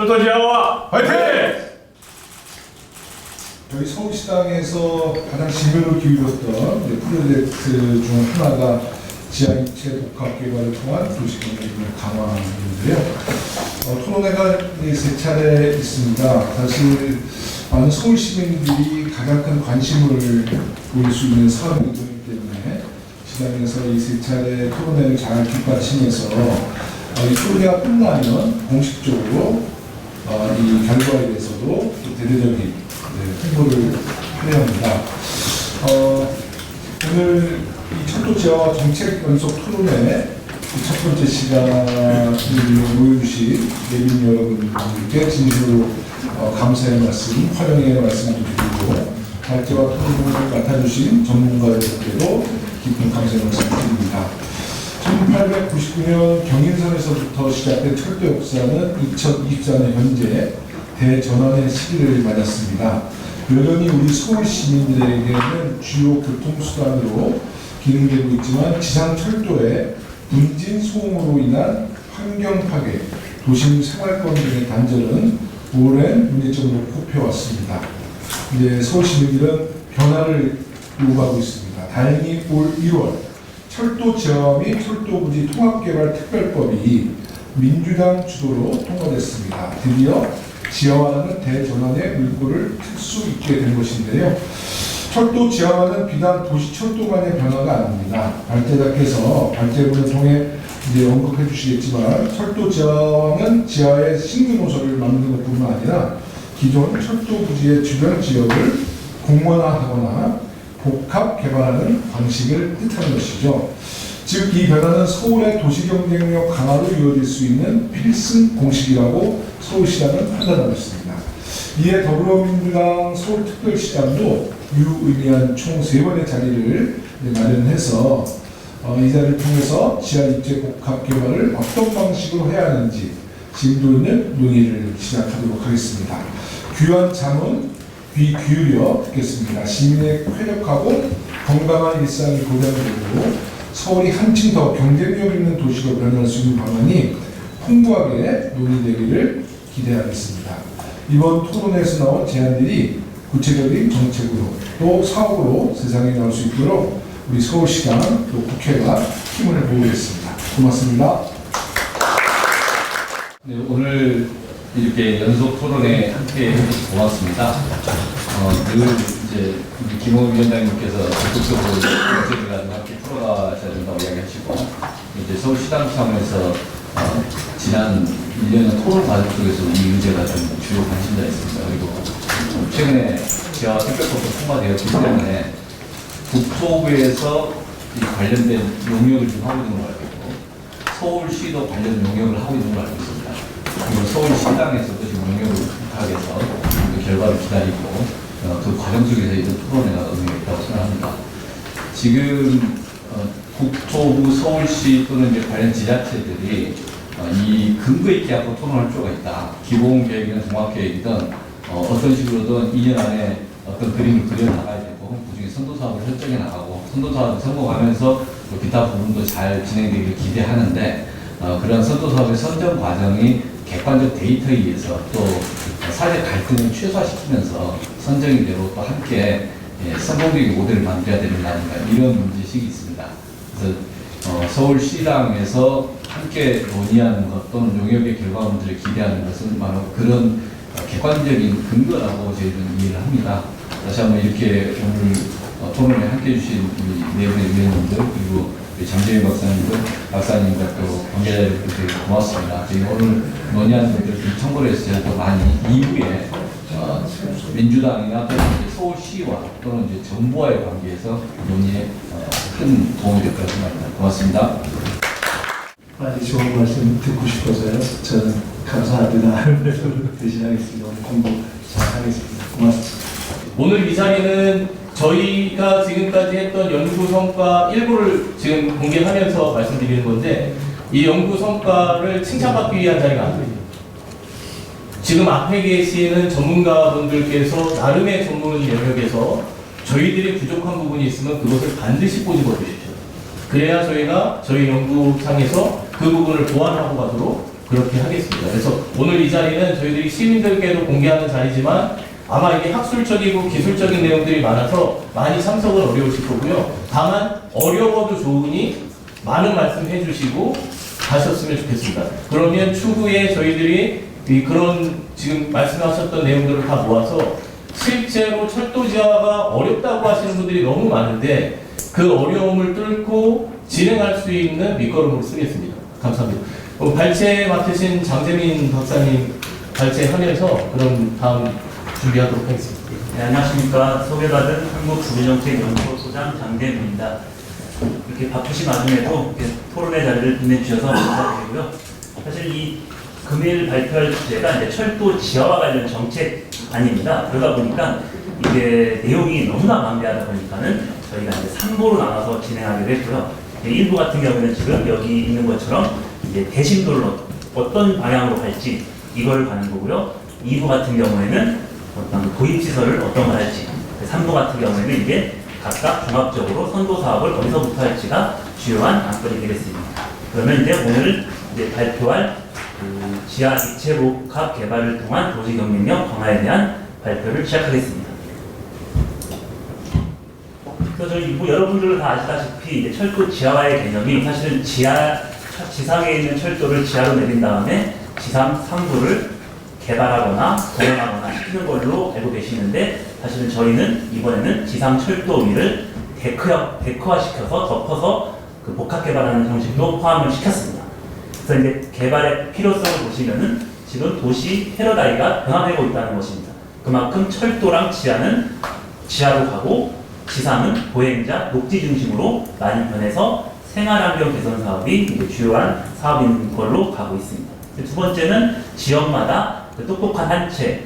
철도지하와 화이팅! 저희 서울시당에서 가장 지면을 기울였던 프로젝트 중 하나가 지하 입체 복합 개발을 통한 도시경제를 강화인데요. 토론회가 세 차례 있습니다. 사실 많은 서울 시민들이 가장 큰 관심을 보일 수 있는 사안이기 때문에 시당에서 이 세 차례 토론회를 잘 뒷받침해서 이 토론회가 끝나면 공식적으로 이 결과에 대해서도 대대적인 홍보를 해야 합니다. 오늘 이 철도지하 정책 연속 토론회 첫 번째 시간을 모여주신 내빈 여러분께 진심으로 감사의 말씀, 환영의 말씀을 드리고 발제와 토론을 맡아주신 전문가들께도 깊은 감사의 말씀을 드립니다. 1899년 경인선에서부터 시작된 철도 역사는 2024년 현재 대전환의 시기를 맞았습니다. 여전히 우리 서울 시민들에게는 주요 교통수단으로 기능되고 있지만 지상 철도의 분진 소음으로 인한 환경 파괴, 도심 생활권 등의 단절은 오랜 문제점으로 꼽혀왔습니다. 이제 서울 시민들은 변화를 요구하고 있습니다. 다행히 올 1월 철도 지하 및 철도부지 통합개발 특별법이 민주당 주도로 통과됐습니다. 드디어 지하화는 대전환의 물꼬를 틀 수 있게 된 것인데요. 철도 지하화는 비단 도시 철도 간의 변화가 아닙니다. 발제자께서 발제문을 통해 이제 언급해 주시겠지만 철도 지하화는 지하의 신규 노선을 만드는 것뿐만 아니라 기존 철도 부지의 주변 지역을 공원화하거나 복합 개발하는 방식을 뜻하는 것이죠. 즉, 이 변화는 서울의 도시 경쟁력 강화로 이루어질 수 있는 필승 공식이라고 서울시당은 판단하고 있습니다. 이에 더불어민주당 서울특별시당도 유의미한 총 3번의 자리를 마련해서 이 자리를 통해서 지하 입체 복합 개발을 어떤 방식으로 해야 하는지 심도 있는 논의를 시작하도록 하겠습니다. 귀한 잠은 귀 기울여 듣겠습니다. 시민의 쾌적하고 건강한 일상이 보장되고 서울이 한층 더 경쟁력 있는 도시로 변할 수 있는 방안이 풍부하게 논의되기를 기대하겠습니다. 이번 토론회에서 나온 제안들이 구체적인 정책으로 또 사업으로 세상에 나올 수 있도록 우리 서울시당 또 국회가 힘을 모으겠습니다. 고맙습니다. 네, 오늘 이렇게 연속 토론에 함께 해주셔서 고맙습니다. 늘 이제 우리 김호 위원장님께서 적극적으로 문제를 함께 풀어가셔야 된다고 이야기하시고 이제 서울시당 차원에서 지난 1년의 토론 과정 속에서 이 문제가 좀 주요 관심사였습니다. 그리고 최근에 지하 특별법도 통과되었기 때문에 국토부에서 이 관련된 용역을 좀 하고 있는 걸 알고 있고 서울시도 관련 용역을 하고 있는 걸 알고 있습니다. 그리고 서울시당에서도 지금 용역을 부탁해서 그 결과를 기다리고 그 과정 속에서 이런 토론회가 의미가 있다고 생각합니다. 지금 국토부, 서울시 또는 이제 관련 지자체들이 이 근거 있게 하고 토론할 필요가 있다. 기본 계획이든 종합 계획이든 어떤 식으로든 2년 안에 어떤 그림을 그려나가야 되고 그중에 선도 사업을 설정해 나가고 선도 사업을 성공하면서 또 기타 부분도 잘 진행되기를 기대하는데 그런 선도 사업의 선정 과정이 객관적 데이터에 의해서 또 사회 갈등을 최소화시키면서 선정이 되고 또 함께 성공적인 모델을 만들어야 되는 거 아닌가 이런 문제의식이 있습니다. 그래서 서울시당에서 함께 논의하는 것 또는 용역의 결과물들을 기대하는 것은 바로 그런 객관적인 근거라고 저희는 이해를 합니다. 다시 한번 이렇게 오늘 토론에 함께 해주신 네 분의 위원님들 그리고 장재희 박사님과 또 관계자들께 고맙습니다. 저희 오늘 논의하는 분들 청구를 해서 제가 또 많이 이후에 민주당이나 또는 서울시와 또는 이제 정부와의 관계에서 논의에 큰 도움이 될 거라고 생각합니다. 고맙습니다. 많이 좋은 말씀 듣고 싶어서요. 저는 감사합니다. 대신하겠습니다. 오늘 공부 잘 하겠습니다. 고맙습니다. 오늘 이 자리는 저희가 지금까지 했던 연구 성과 일부를 지금 공개하면서 말씀드리는 건데 이 연구 성과를 칭찬받기 위한 자리가 아닙니다. 지금 앞에 계시는 전문가분들께서 나름의 전문 영역에서 저희들이 부족한 부분이 있으면 그것을 반드시 꼬집어 주십시오. 그래야 저희가 저희 연구상에서 그 부분을 보완하고 가도록 그렇게 하겠습니다. 그래서 오늘 이 자리는 저희들이 시민들께도 공개하는 자리지만 아마 이게 학술적이고 기술적인 내용들이 많아서 많이 참석은 어려우실 거고요. 다만 어려워도 좋으니 많은 말씀 해주시고 가셨으면 좋겠습니다. 그러면 추후에 저희들이 그런 지금 말씀하셨던 내용들을 다 모아서 실제로 철도 지하가 어렵다고 하시는 분들이 너무 많은데 그 어려움을 뚫고 진행할 수 있는 밑거름으로 쓰겠습니다. 감사합니다. 발제 맡으신 장재민 박사님 발제하면서 그럼 다음 준비하도록 하겠습니다. 네, 안녕하십니까. 소개받은 한국주민정책연구소장 장재민입니다. 이렇게 바쁘신 와중에도 이렇게 토론의 자리를 빛내주셔서 감사드리고요. 사실 이 금일 발표할 주제가 이제 철도 지하와 관련 정책 아닙니다. 그러다 보니까 이게 내용이 너무나 방대하다 보니까는 저희가 이제 3부로 나눠서 진행하기로 했고요. 1부 같은 경우는 지금 여기 있는 것처럼 이제 대심도를 어떤 방향으로 갈지 이걸 가는 거고요. 2부 같은 경우에는 어떤 도입시설을 어떤 걸 할지, 3부 같은 경우에는 이제 각각 종합적으로 선도 사업을 어디서부터 할지가 주요한 안건이 되겠습니다. 그러면 이제 오늘 이제 발표할 지하 입체 복합 개발을 통한 도시 경쟁력 강화에 대한 발표를 시작하겠습니다. 그래서 저희 뭐 여러분들 다 아시다시피 이제 철도 지하화의 개념이 사실은 지상에 있는 철도를 지하로 내린 다음에 지상 상부를 개발하거나 공연하거나 시키는 걸로 알고 계시는데 사실은 저희는 이번에는 지상 철도 위를 데크화시켜서 덮어서 그 복합 개발하는 형식도 포함을 시켰습니다. 그래서 이제 개발의 필요성을 보시면은 지금 도시 패러다임가 변화되고 있다는 것입니다. 그만큼 철도랑 지하는 지하로 가고 지상은 보행자, 녹지 중심으로 많이 변해서 생활환경 개선 사업이 이제 주요한 사업인 걸로 가고 있습니다. 두 번째는 지역마다 그 똑똑한 한 채,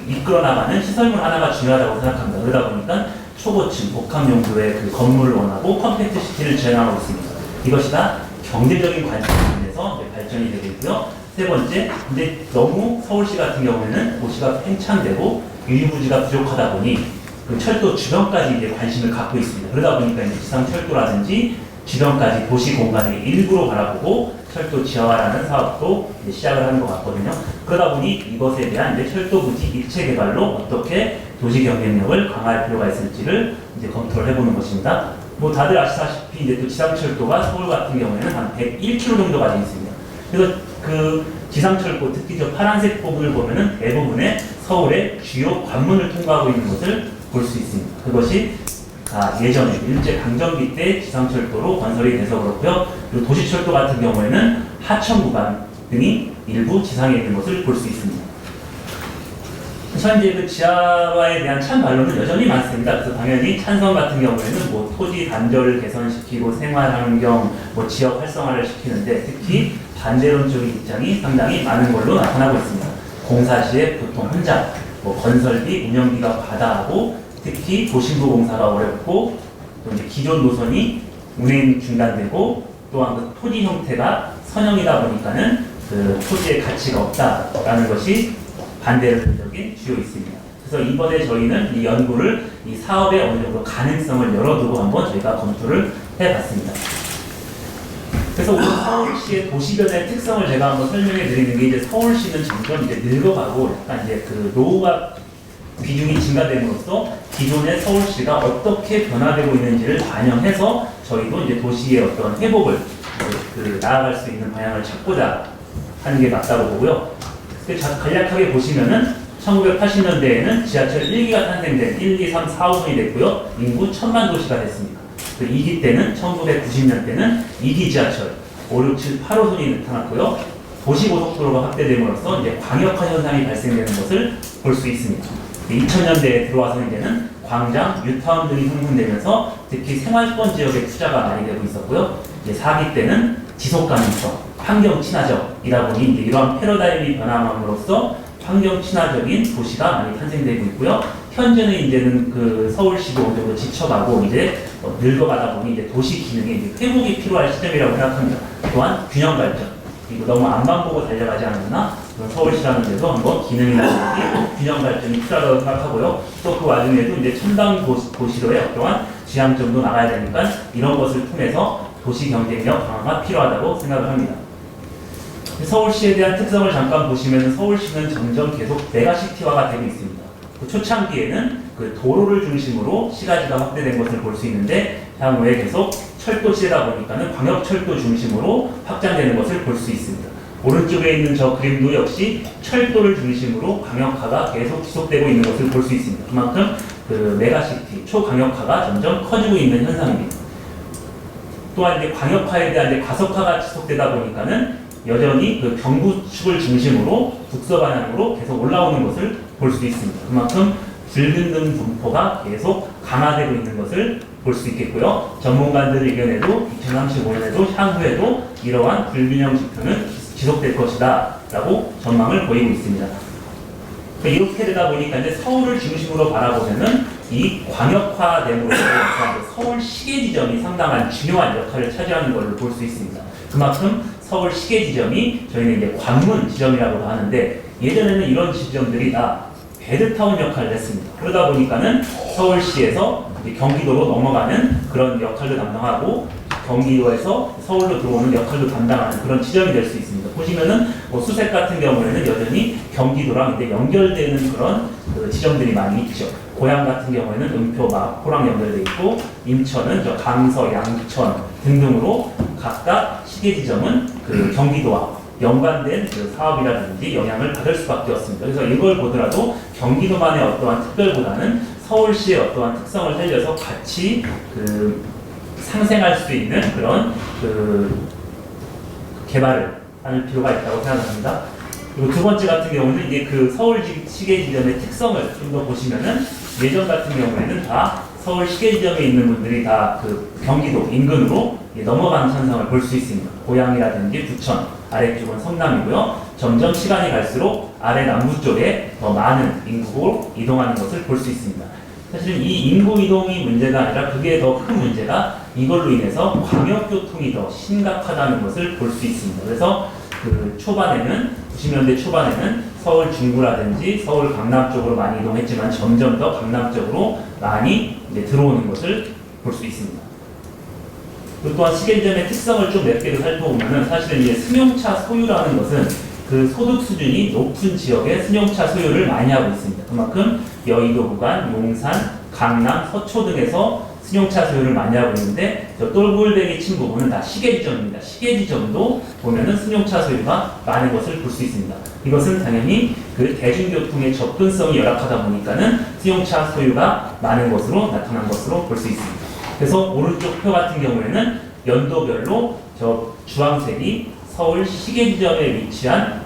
이끌어 나가는 시설물 하나가 중요하다고 생각합니다. 그러다 보니까 초고층, 복합 용도의 그 건물을 원하고 컴팩트 시티를 지향하고 있습니다. 이것이 다 경제적인 관점에서 발전이 되고 있고요. 세 번째, 근데 너무 서울시 같은 경우에는 도시가 팽창되고 유리부지가 부족하다 보니 그 철도 주변까지 이제 관심을 갖고 있습니다. 그러다 보니까 이제 지상 철도라든지 주변까지 도시 공간을 일부러 바라보고 철도 지하화라는 사업도 이제 시작을 하는 것 같거든요. 그러다 보니 이것에 대한 이제 철도 부지 입체 개발로 어떻게 도시 경쟁력을 강화할 필요가 있을지를 이제 검토를 해보는 것입니다. 뭐 다들 아시다시피 이제 또 지상철도가 서울 같은 경우에는 한 101km 정도가 되어 있습니다. 그래서 그 지상철도 특히 저 파란색 부분을 보면은 대부분의 서울의 주요 관문을 통과하고 있는 것을 볼 수 있습니다. 그것이 예전에 일제 강점기 때 지상철도로 건설이 돼서 그렇고요. 그리고 도시철도 같은 경우에는 하천 구간 등이 일부 지상에 있는 것을 볼 수 있습니다. 현재 그 지하화에 대한 찬반론은 여전히 많습니다. 그래서 당연히 찬성 같은 경우에는 뭐 토지 단절을 개선시키고 생활환경, 뭐 지역 활성화를 시키는데 특히 반대론적인 입장이 상당히 많은 걸로 나타나고 있습니다. 공사 시에 보통 혼자, 뭐 건설비, 운영비가 과다하고 특히 도심부 공사가 어렵고 또 이제 기존 노선이 운행 중단되고 또한 그 토지 형태가 선형이다 보니까는 그 토지의 가치가 없다라는 것이 반대적인 주요 있습니다. 그래서 이번에 저희는 이 연구를 이 사업의 어느 정도 가능성을 열어두고 한번 저희가 검토를 해봤습니다. 그래서 오늘 서울시의 도시변의 특성을 제가 한번 설명해 드리는 게 이제 서울시는 점점 이제 늙어가고 약간 이제 그 노후가 비중이 증가됨으로써 기존의 서울시가 어떻게 변화되고 있는지를 반영해서 저희도 이제 도시의 어떤 회복을 나아갈 수 있는 방향을 찾고자 하는 게 맞다고 보고요. 간략하게 보시면은 1980년대에는 지하철 1기가 탄생된 1, 2, 3, 4, 5분이 됐고요. 인구 1000만 도시가 됐습니다. 그 2기 때는 1990년대는 2기 지하철 5, 6, 7, 8호선이 나타났고요. 도시고속도로가 확대됨으로써 이제 광역화 현상이 발생되는 것을 볼 수 있습니다. 2000년대에 들어와서 이제는 광장, 뉴타운 등이 형성되면서 특히 생활권 지역에 투자가 많이 되고 있었고요. 이제 4기 때는 지속 가능성, 환경 친화적이다 보니 이제 이러한 패러다임이 변함으로써 환경 친화적인 도시가 많이 탄생되고 있고요. 현재는 이제는 그 서울시도 어느 정도 지쳐가고 이제 늙어가다 보니 이제 도시 기능에 이제 회복이 필요할 시점이라고 생각합니다. 또한 균형 발전. 그리고 너무 앞만 보고 달려가지 않았나? 서울시라는 데도 한번 기능이나 균형 발전이 필요하다고 생각하고요. 또 그 와중에도 이제 첨단 도시로의 어떠한 지향점도 나가야 되니까 이런 것을 통해서 도시 경쟁력 강화가 필요하다고 생각을 합니다. 서울시에 대한 특성을 잠깐 보시면 서울시는 점점 계속 메가시티화가 되고 있습니다. 그 초창기에는 그 도로를 중심으로 시가지가 확대된 것을 볼 수 있는데 향후에 계속 철도시대다 보니까는 광역철도 중심으로 확장되는 것을 볼 수 있습니다. 오른쪽에 있는 저 그림도 역시 철도를 중심으로 광역화가 계속 지속되고 있는 것을 볼 수 있습니다. 그만큼 그 메가시티, 초광역화가 점점 커지고 있는 현상입니다. 또한 이제 광역화에 대한 이제 과속화가 지속되다 보니까는 여전히 그 경부축을 중심으로 북서 방향으로 계속 올라오는 것을 볼 수 있습니다. 그만큼 불균등 분포가 계속 강화되고 있는 것을 볼 수 있겠고요. 전문가들 의견에도 2035년에도 향후에도 이러한 불균형 지표는 지속될 것이다 라고 전망을 보이고 있습니다. 이렇게 되다 보니까 이제 서울을 중심으로 바라보면은 이 광역화됨으로써 서울 시계 지점이 상당한 중요한 역할을 차지하는 것을 볼 수 있습니다. 그만큼 서울 시계 지점이 저희는 이제 관문 지점이라고도 하는데 예전에는 이런 지점들이 다 배드타운 역할을 했습니다. 그러다 보니까는 서울시에서 이제 경기도로 넘어가는 그런 역할도 담당하고 경기도에서 서울로 들어오는 역할도 담당하는 그런 지점이 될 수 있습니다. 보시면은 뭐 수색 같은 경우에는 여전히 경기도랑 이제 연결되는 그런 그 지점들이 많이 있죠. 고양 같은 경우에는 은표, 마포랑 연결돼 있고 인천은 저 강서, 양천 등등으로 각각 시계 지점은 그 경기도와 연관된 그 사업이라든지 영향을 받을 수밖에 없습니다. 그래서 이걸 보더라도 경기도만의 어떠한 특별보다는 서울시의 어떠한 특성을 살려서 같이 그 상생할 수 있는 그런 그 개발을 하는 필요가 있다고 생각합니다. 그리고 두 번째 같은 경우는 이제 그 서울 시계 지점의 특성을 좀 더 보시면은 예전 같은 경우에는 다 서울 시계 지점에 있는 분들이 다 그 경기도 인근으로 넘어가는 현상을 볼 수 있습니다. 고양이라든지 부천, 아래쪽은 성남이고요. 점점 시간이 갈수록 아래 남부 쪽에 더 많은 인구로 이동하는 것을 볼 수 있습니다. 사실은 이 인구 이동이 문제가 아니라 그게 더 큰 문제가 이걸로 인해서 광역교통이 더 심각하다는 것을 볼 수 있습니다. 그래서 그 초반에는 90년대 초반에는 서울 중구라든지 서울 강남 쪽으로 많이 이동했지만 점점 더 강남 쪽으로 많이 이제 들어오는 것을 볼 수 있습니다. 그리고 또한 시계지점의 특성을 좀 몇 개를 살펴보면은 사실은 이제 승용차 소유라는 것은 그 소득 수준이 높은 지역에 승용차 소유를 많이 하고 있습니다. 그만큼 여의도 구간, 용산, 강남, 서초 등에서 승용차 소유를 많이 하고 있는데 저 똘골뱅이 친 부분은 다 시계지점입니다. 시계지점도 보면은 승용차 소유가 많은 것을 볼 수 있습니다. 이것은 당연히 그 대중교통의 접근성이 열악하다 보니까는 승용차 소유가 많은 것으로 나타난 것으로 볼 수 있습니다. 그래서 오른쪽 표 같은 경우에는 연도별로 저 주황색이 서울 시계지점에 위치한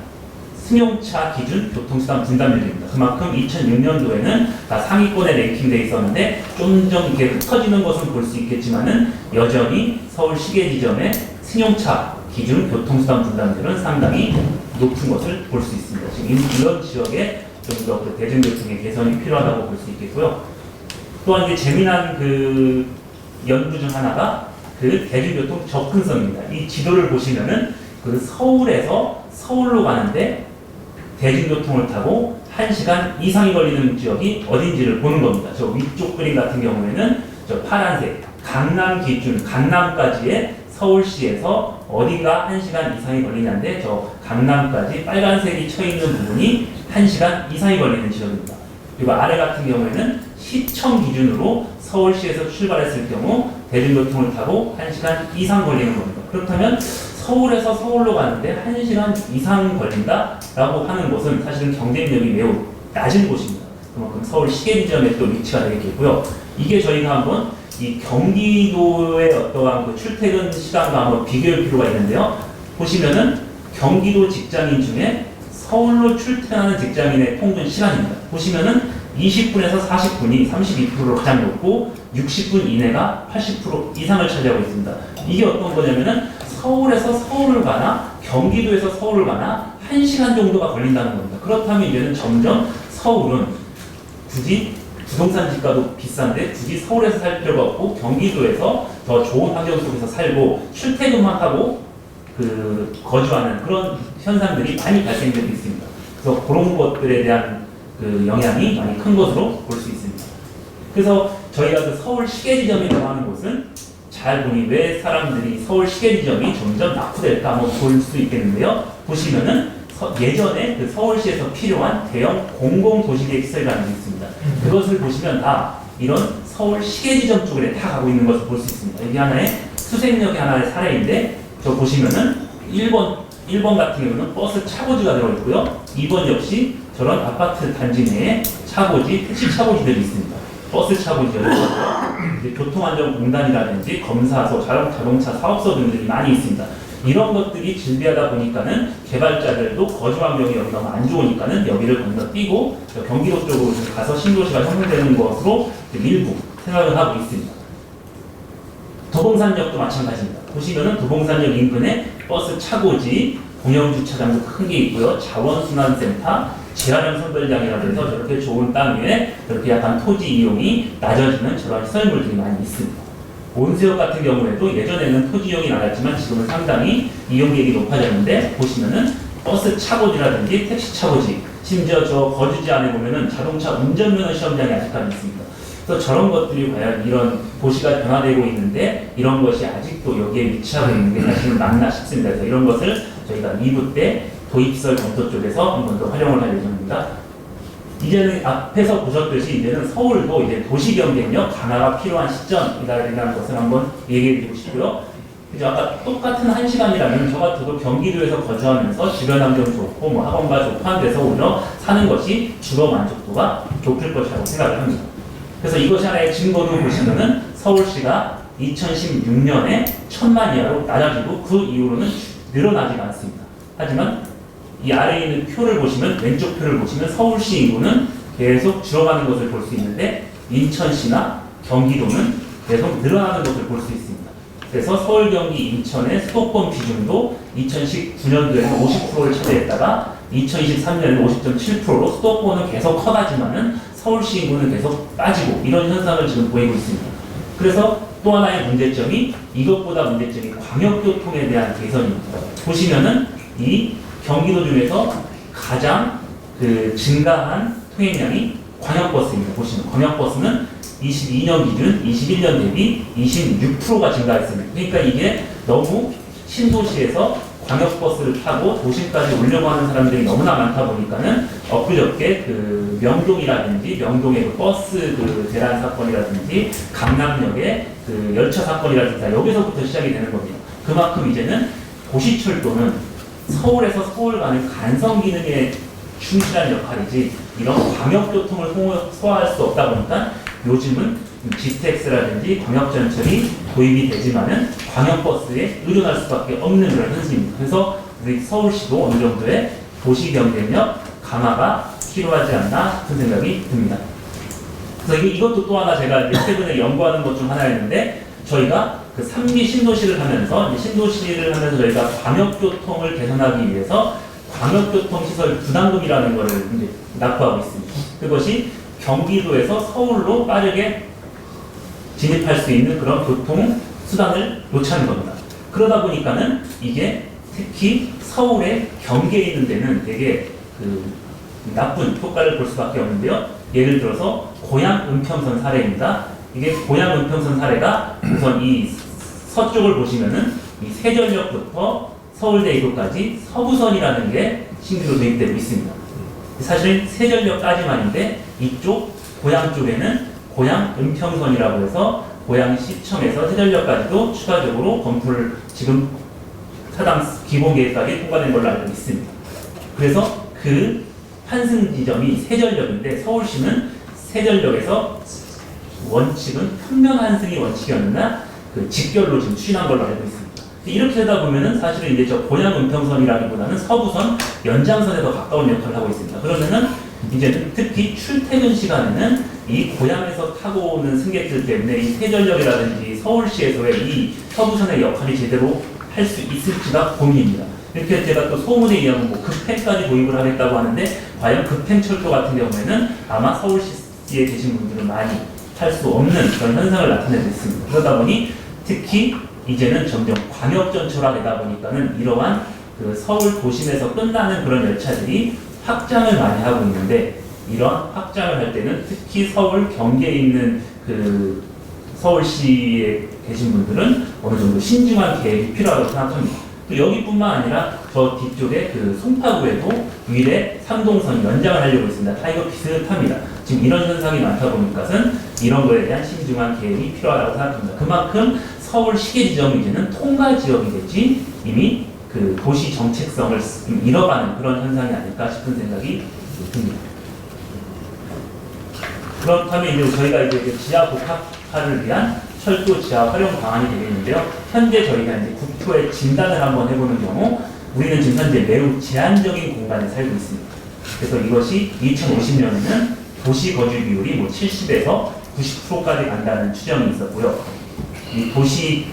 승용차 기준 교통수단 분담률입니다. 그만큼 2006년도에는 다 상위권에 랭킹되어 있었는데 좀 이렇게 흩어지는 것은 볼 수 있겠지만은 여전히 서울 시계지점의 승용차 기준 교통수단 분담률은 상당히 높은 것을 볼 수 있습니다. 지금 이런 지역에 좀 더 그 대중교통의 개선이 필요하다고 볼 수 있겠고요. 또한 이제 재미난 그 연구 중 하나가 그 대중교통 접근성입니다. 이 지도를 보시면은 그 서울에서 서울로 가는데 대중교통을 타고 1시간 이상이 걸리는 지역이 어딘지를 보는 겁니다. 저 위쪽 그림 같은 경우에는 저 파란색 강남 기준 강남까지의 서울시에서 어디가 1시간 이상이 걸리냐인데 저 강남까지 빨간색이 쳐 있는 부분이 1시간 이상이 걸리는 지역입니다. 그리고 아래 같은 경우에는 시청 기준으로 서울시에서 출발했을 경우 대중교통을 타고 1시간 이상 걸리는 겁니다. 그렇다면 서울에서 서울로 가는데 1시간 이상 걸린다라고 하는 곳은 사실은 경쟁력이 매우 낮은 곳입니다. 그만큼 서울 시계지점에 또 위치가 되겠고요. 이게 저희가 한번 이 경기도의 어떠한 그 출퇴근 시간과 한번 비교할 필요가 있는데요. 보시면은 경기도 직장인 중에 서울로 출퇴근하는 직장인의 평균 시간입니다. 보시면은 20분에서 40분이 32%로 가장 높고 60분 이내가 80% 이상을 차지하고 있습니다. 이게 어떤 거냐면은 서울에서 서울을 가나 경기도에서 서울을 가나 1시간 정도가 걸린다는 겁니다. 그렇다면 이제는 점점 서울은 굳이 부동산 집가도 비싼데 굳이 서울에서 살 필요가 없고 경기도에서 더 좋은 환경 속에서 살고 출퇴근만 하고 그 거주하는 그런 현상들이 많이 발생되고 있습니다. 그래서 그런 것들에 대한 그 영향이 많이 큰 것으로 볼 수 있습니다. 그래서 저희가 그 서울 시계지점이라고 하는 곳은 잘 보니 왜 사람들이 서울 시계지점이 점점 낙후될까 한번 볼 수 있겠는데요. 보시면은 예전에 그 서울시에서 필요한 대형 공공도시계획 시설이라는 게 있습니다. 그것을 보시면 다 이런 서울 시계지점 쪽에 다 가고 있는 것을 볼 수 있습니다. 여기 하나의 수색역의 하나의 사례인데, 저 보시면은 1번 같은 경우는 버스 차고지가 들어있고요. 2번 역시 저런 아파트 단지 내에 차고지, 택시 차고지들이 있습니다. 버스 차고지가 이제 교통안전공단이라든지 검사소, 자동차 사업소 등들이 많이 있습니다. 이런 것들이 즐비하다 보니까는 개발자들도 거주 환경이 여기 너무 안 좋으니까는 여기를 건너뛰고 경기도 쪽으로 좀 가서 신도시가 형성되는 것으로 일부 생각을 하고 있습니다. 도봉산역도 마찬가지입니다. 보시면은 도봉산역 인근에 버스 차고지, 공영주차장도 큰 게 있고요. 자원순환센터, 재활용 선별장이라고 해서 저렇게 좋은 땅 위에 이렇게 약간 토지 이용이 낮아지는 저런 시설물들이 많이 있습니다. 온수역 같은 경우에도 예전에는 토지 이용이 낮았지만 지금은 상당히 이용객이 높아졌는데, 보시면은 버스 차고지라든지 택시 차고지, 심지어 저 거주지 안에 보면은 자동차 운전면허 시험장이 아직까지 있습니다. 그래서 저런 것들이 과연 이런 도시가 변화되고 있는데 이런 것이 아직도 여기에 위치하고 있는 게 사실은 맞나 싶습니다. 그래서 이런 것을 저희가 2부 때 도입설 검토 쪽에서 한 번 더 활용을 할 예정입니다. 이제는 앞에서 보셨듯이 이제는 서울도 이제 도시경쟁력 강화가 필요한 시점이라는 것을 한번 얘기해 드리고 싶고요. 그죠? 아까 똑같은 1시간이라면 저 같아도 경기도에서 거주하면서 주변 환경 좋고 뭐 학원과 좀 포함돼서 오히려 사는 것이 주거 만족도가 높을 것이라고 생각을 합니다. 그래서 이것이 하나의 증거로 보시면은 서울시가 2016년에 1000만 이하로 낮아지고 그 이후로는 늘어나지가 않습니다. 하지만 이 아래에 있는 표를 보시면, 왼쪽 표를 보시면 서울시 인구는 계속 줄어가는 것을 볼 수 있는데 인천시나 경기도는 계속 늘어나는 것을 볼 수 있습니다. 그래서 서울, 경기, 인천의 수도권 비중도 2019년도에는 50%를 차지했다가 2023년에는 50.7%로 수도권은 계속 커가지만은 서울시 인구는 계속 빠지고 이런 현상을 지금 보이고 있습니다. 그래서 또 하나의 문제점이, 이것보다 문제점이 광역교통에 대한 개선입니다. 보시면은 이 경기도 중에서 가장 증가한 통행량이 광역버스입니다. 보시면 광역버스는 22년 기준 21년 대비 26%가 증가했습니다. 그러니까 이게 너무 신도시에서 광역버스를 타고 도심까지 오려고 하는 사람들이 너무나 많다 보니까는 엊그저께 명동이라든지 명동의 버스 대란 사건이라든지 강남역의 열차 사건이라든지 다 여기서부터 시작이 되는 겁니다. 그만큼 이제는 도시철도는 서울에서 서울 가는 간성 기능에 충실한 역할이지 이런 광역교통을 소화할 수 없다 보니까 요즘은 GTX라든지 광역전철이 도입이 되지만은 광역버스에 의존할 수밖에 없는 그런 현실입니다. 그래서 우리 서울시도 어느 정도의 도시 경쟁력 강화가 필요하지 않나 싶은 생각이 듭니다. 그래서 이것도 또 하나 제가 최근에 연구하는 것 중 하나였는데, 저희가 3기 신도시를 하면서 저희가 광역교통을 개선하기 위해서 광역교통시설 부담금이라는 것을 이제 납부하고 있습니다. 그것이 경기도에서 서울로 빠르게 진입할 수 있는 그런 교통수단을 놓자는 겁니다. 그러다 보니까는 이게 특히 서울의 경계에 있는 데는 되게 나쁜 효과를 볼 수밖에 없는데요. 예를 들어서 고양 은평선 사례입니다. 이게 고양 은평선 사례가 우선 이 서쪽을 보시면은 이 세전역부터 서울대 입구까지 서부선이라는 게 신규로 도입되고 있습니다. 사실 세전역까지만인데 이쪽 고양 쪽에는 고양 은평선이라고 해서 고양시청에서 세전역까지도 추가적으로 검토를 지금 사당 기본계획까지 통과된 걸로 알고 있습니다. 그래서 그 환승 지점이 세전역인데 서울시는 세전역에서 원칙은 평면 환승이 원칙이었나 직결로 지금 추진한 걸로 알고 있습니다. 이렇게 되다 보면은 사실은 이제 저 고양 은평선이라기보다는 서부선 연장선에 더 가까운 역할을 하고 있습니다. 그러면은 이제 특히 출퇴근 시간에는 이 고양에서 타고 오는 승객들 때문에 이 세전역이라든지 서울시에서의 이 서부선의 역할이 제대로 할 수 있을지가 고민입니다. 이렇게 제가 또 소문에 의하면 급행까지 도입을 하겠다고 하는데, 과연 급행철도 같은 경우에는 아마 서울시에 계신 분들은 많이 할 수 없는 그런 현상을 나타내고 있습니다. 그러다 보니 특히 이제는 점점 광역전철화 되다 보니까는 이러한 서울 도심에서 끝나는 그런 열차들이 확장을 많이 하고 있는데, 이런 확장을 할 때는 특히 서울 경계에 있는 서울시에 계신 분들은 어느 정도 신중한 계획이 필요하다고 생각합니다. 또 여기뿐만 아니라 저 뒤쪽에 그 송파구에도 위례 삼동선 연장을 하려고 있습니다. 다 이거 비슷합니다. 지금 이런 현상이 많다 보니까는 이런 거에 대한 신중한 계획이 필요하다고 생각합니다. 그만큼 서울 시계지점 이제는 통과 지역이 됐지 이미 그 도시 정체성을 잃어가는 그런 현상이 아닐까 싶은 생각이 듭니다. 그렇다면 이제 저희가 이제 그 지하 복합화를 위한 철도 지하 활용 방안이 되겠는데요. 현재 저희가 이제 국토의 진단을 한번 해보는 경우 우리는 지금 현재 매우 제한적인 공간에 살고 있습니다. 그래서 이것이 2050년에는 도시 거주 비율이 뭐 70에서 90%까지 간다는 추정이 있었고요. 이 도시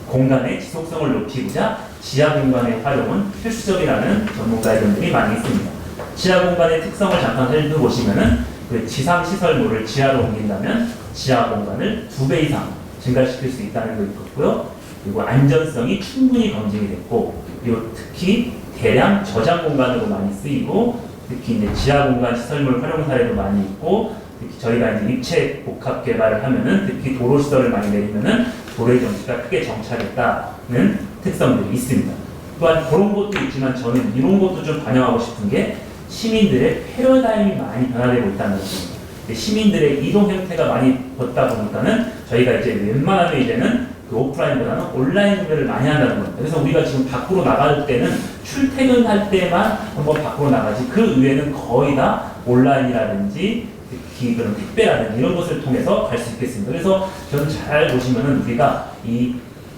공간의 지속성을 높이고자 지하 공간의 활용은 필수적이라는 전문가 의견들이 많이 있습니다. 지하 공간의 특성을 잠깐 살펴보시면은 그 지상 시설물을 지하로 옮긴다면 지하 공간을 2배 이상 증가시킬 수 있다는 거 있었고요. 그리고 안전성이 충분히 검증이 됐고, 그리고 특히 대량 저장 공간으로 많이 쓰이고, 특히 이제 지하 공간 시설물 활용 사례도 많이 있고, 특히 저희가 이제 입체 복합 개발을 하면은 특히 도로 시설을 많이 내리면은 도로의 정체가 크게 정착했다는 특성들이 있습니다. 또한 그런 것도 있지만 저는 이런 것도 좀 반영하고 싶은 게 시민들의 패러다임이 많이 변화되고 있다는 것입니다. 시민들의 이동 형태가 많이 바뀌다 보니까는 저희가 이제 웬만하면 이제는 그 오프라인보다는 온라인 구매를 많이 한다는 겁니다. 그래서 우리가 지금 밖으로 나갈 때는 출퇴근할 때만 한번 밖으로 나가지 그 외에는 거의 다 온라인이라든지 특히 그런 택배라든지 이런 것을 통해서 갈 수 있겠습니다. 그래서 저는 잘 보시면은 우리가 이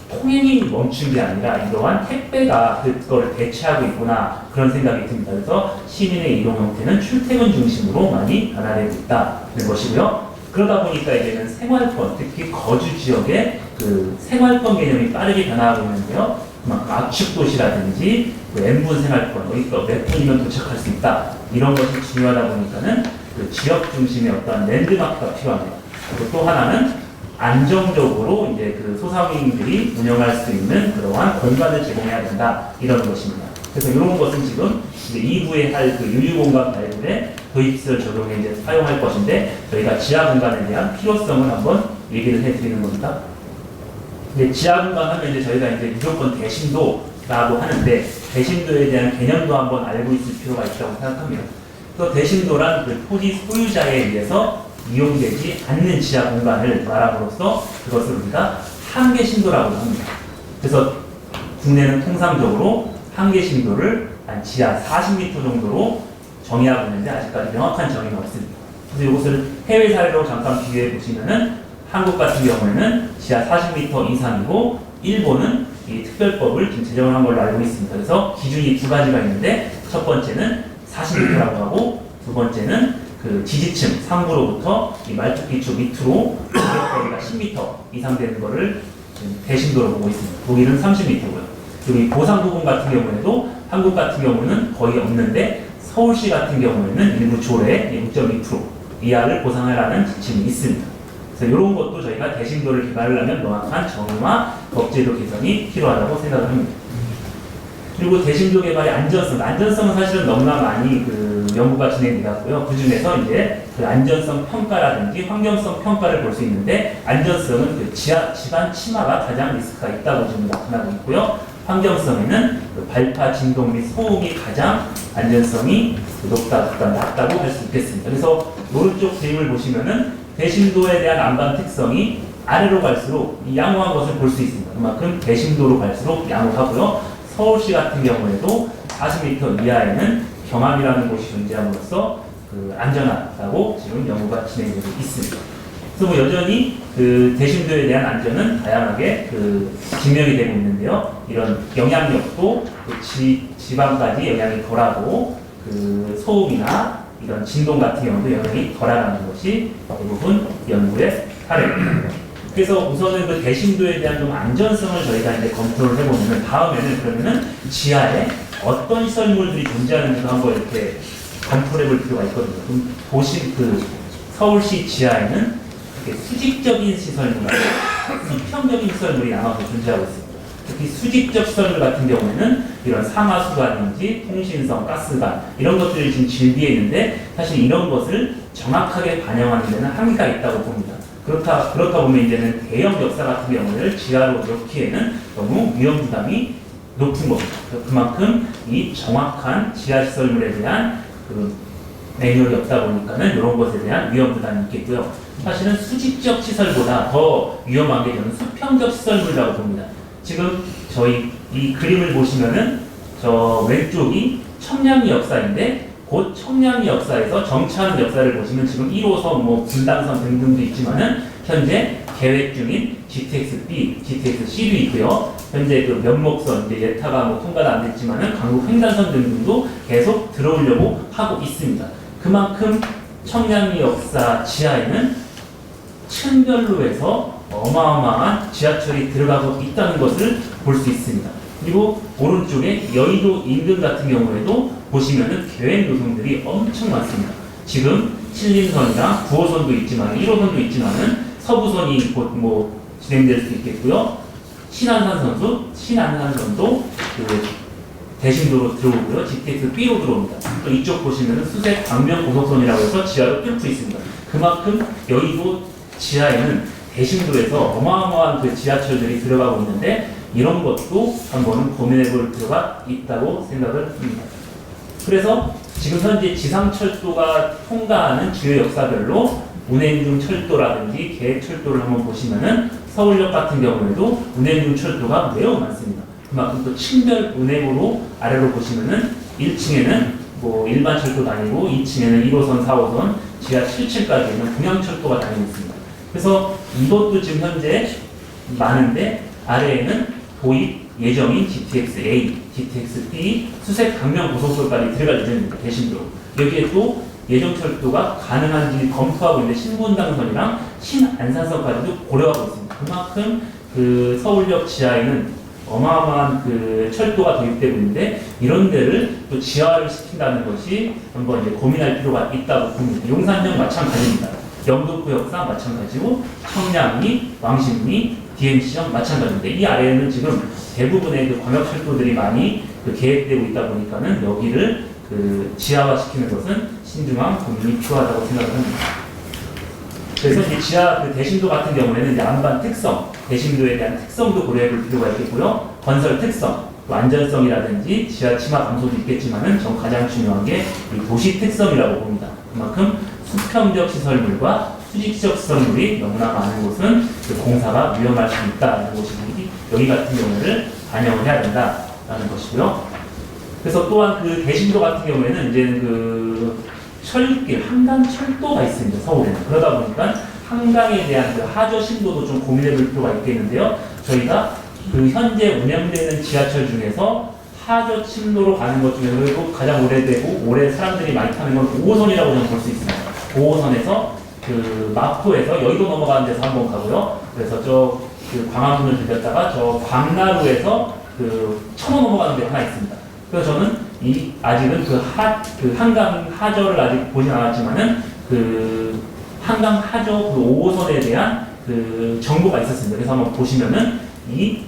통행이 멈춘 게 아니라 이러한 택배가 그걸 대체하고 있구나 그런 생각이 듭니다. 그래서 시민의 이동 형태는 출퇴근 중심으로 많이 변화되고 있다는 것이고요. 그러다 보니까 이제는 생활권, 특히 거주 지역의 그 생활권 개념이 빠르게 변화하고 있는데요. 그만큼 압축 도시라든지 그 N분 생활권, 어디서 몇 분이면 도착할 수 있다 이런 것이 중요하다 보니까는 그 지역 중심의 어떤 랜드마크가 필요합니다. 그리고 또 하나는 안정적으로 이제 그 소상공인들이 운영할 수 있는 그러한 공간을 제공해야 된다 이런 것입니다. 그래서 이런 것은 지금 이제 2부에 할 그 유유공간 발굴에 도입시설 적용에 이제 사용할 것인데 저희가 지하 공간에 대한 필요성을 한번 얘기를 해드리는 겁니다. 근데 지하 공간 하면 이제 저희가 이제 무조건 대심도라고 하는데 대심도에 대한 개념도 한번 알고 있을 필요가 있다고 생각합니다. 또 대심도란 그 토지 소유자에 의해서 이용되지 않는 지하 공간을 말함으로써 그것을 우리가 한계 심도라고 합니다. 그래서 국내는 통상적으로 한계 심도를 한 지하 40m 정도로 정의하고 있는데 아직까지 명확한 정의는 없습니다. 그래서 이것을 해외 사례로 잠깐 비교해 보시면은 한국 같은 경우에는 지하 40m 이상이고 일본은 이 특별법을 지금 제정을 한 걸로 알고 있습니다. 그래서 기준이 두 가지가 있는데 첫 번째는 40m라고 하고 두 번째는 그 지지층 상부로부터 이 말뚝기초 밑으로 거리가 10m 이상 되는 거를 대심도로 보고 있습니다. 독일은 30m고요. 그리고 이 보상 부분 같은 경우에도 한국 같은 경우는 거의 없는데 서울시 같은 경우에는 일부 조례 6.2% 이하를 보상하라는 지침이 있습니다. 그래서 이런 것도 저희가 대심도를 개발하려면 명확한 정의와 법제도 개선이 필요하다고 생각을 합니다. 그리고 대심도 개발의 안전성은 사실은 너무나 많이 그 연구가 진행되었고요. 그 중에서 이제 그 안전성 평가라든지 환경성 평가를 볼 수 있는데 안전성은 그 집안 침하가 가장 리스크가 있다고 지금 나타나고 있고요. 환경성에는 그 발파, 진동 및 소음이 가장 안전성이 낮다고 할 수 있겠습니다. 그래서 오른쪽 그림을 보시면은 대심도에 대한 안반 특성이 아래로 갈수록 양호한 것을 볼 수 있습니다. 그만큼 대심도로 갈수록 양호하고요. 서울시 같은 경우에도 40m 이하에는 경암이라는 곳이 존재함으로써 그 안전하다고 지금 연구가 진행되고 있습니다. 그래서 뭐 여전히 그 대심도에 대한 안전은 다양하게 그 증명이 되고 있는데요. 이런 영향력도 그 지방까지 영향이 덜하고 그 소음이나 이런 진동 같은 경우도 영향이 덜하다는 것이 대부분 연구의 사례입니다. 그래서 우선은 그 대심도에 대한 좀 안전성을 저희가 이제 검토를 해보면 다음에는 그러면은 지하에 어떤 시설물들이 존재하는지도 한번 이렇게 검토를 해볼 필요가 있거든요. 그럼 그 서울시 지하에는 이렇게 수직적인 시설물과 수평적인 시설물이 나눠서 존재하고 있습니다. 특히 수직적 시설물 같은 경우에는 이런 상하수관인지 통신성, 가스관 이런 것들이 지금 질비해 있는데 사실 이런 것을 정확하게 반영하는 데는 한계가 있다고 봅니다. 그렇다 보면 이제는 대형 역사 같은 경우를 지하로 넣기에는 너무 위험 부담이 높은 겁니다. 그만큼 이 정확한 지하시설물에 대한 그 매뉴얼이 없다 보니까는 이런 것에 대한 위험 부담이 있겠고요. 사실은 수직적 시설보다 더 위험한 게 저는 수평적 시설물이라고 봅니다. 지금 저희 이 그림을 보시면은 저 왼쪽이 청량리 역사인데 곧 청량리 역사에서 정차하는 역사를 보시면 지금 1호선, 뭐 분당선 등등도 있지만은 현재 계획 중인 GTX-B, GTX-C도 있고요. 현재 그 면목선, 이제 예타가 뭐 통과가 안 됐지만은 강북 횡단선 등등도 계속 들어오려고 하고 있습니다. 그만큼 청량리 역사 지하에는 층별로 해서 어마어마한 지하철이 들어가고 있다는 것을 볼 수 있습니다. 그리고 오른쪽에 여의도 인근 같은 경우에도 보시면은 계획 노선들이 엄청 많습니다. 지금 7인선이랑 9호선도 있지만 1호선도 있지만은 서부선이 곧 뭐 진행될 수 있겠고요. 신안산선도 그 대신도로 들어오고요. GTX-B로 들어옵니다. 또 이쪽 보시면은 수색 광명 고속선이라고 해서 지하로 뚫고 있습니다. 그만큼 여의도 지하에는 대신도에서 어마어마한 그 지하철들이 들어가고 있는데 이런 것도 한번은 고민해 볼 필요가 있다고 생각을 합니다. 그래서 지금 현재 지상철도가 통과하는 주요 역사별로 운행 중 철도라든지 계획철도를 한번 보시면은 서울역 같은 경우에도 운행 중 철도가 매우 많습니다. 그만큼 또 층별 운행으로 아래로 보시면은 1층에는 뭐 일반 철도 다니고 2층에는 1호선, 4호선, 지하 7층까지는 분양철도가 다니고 있습니다. 그래서 이것도 지금 현재 많은데 아래에는 도입 예정인 GTX-A, GTX-B 수색 강명 고속도로까지 들어갈 예정입니다. 대신도 여기에 또 예정철도가 가능한지 검토하고 있는데 신분당선이랑 신안산선까지도 고려하고 있습니다. 그만큼 그 서울역 지하에는 어마어마한 그 철도가 도입되고 있는데 이런 데를 또 지하화를 시킨다는 것이 한번 이제 고민할 필요가 있다고 봅니다. 용산역 마찬가지입니다. 영등포 역사 마찬가지고 청량리, 왕십리, DMC역 마찬가지인데 이 아래에는 지금 대부분의 그 광역철도들이 많이 그 계획되고 있다 보니까는 여기를 그 지하화시키는 것은 신중한 고민이 필요하다고 생각합니다. 그래서 이 지하 그 대신도 같은 경우에는 이제 안반 특성, 대신도에 대한 특성도 고려해 볼 필요가 있겠고요. 건설 특성, 또 안전성이라든지 지하 침하 감소도 있겠지만은 전 가장 중요한 게 이 도시 특성이라고 봅니다. 그만큼 수평적 시설물과 수직적 시설물이 너무나 많은 곳은 그 공사가 위험할 수 있다는 것이 여기 같은 경우를 반영을 해야 된다라는 것이고요. 그래서 또한 그 대신도 같은 경우에는 이제 그 철길, 한강 철도가 있습니다. 서울에는. 그러다 보니까 한강에 대한 그 하저 심도도 좀 고민해 볼 필요가 있겠는데요. 저희가 그 현재 운영되는 지하철 중에서 하저 심도로 가는 것 중에서 그리고 가장 오래되고 올해 사람들이 많이 타는 건 5호선이라고 저는 볼 수 있습니다. 5호선에서 그 마포에서 여의도 넘어가는 데서 한번 가고요. 그래서 저 그 광화문을 들렸다가 저 광나루에서 그 천호 넘어가는 데 하나 있습니다. 그래서 저는 이 아직은 그 한강 하저를 아직 보진 않았지만은 그 한강 하저 그 5호선에 대한 그 정보가 있었습니다. 그래서 한번 보시면은 이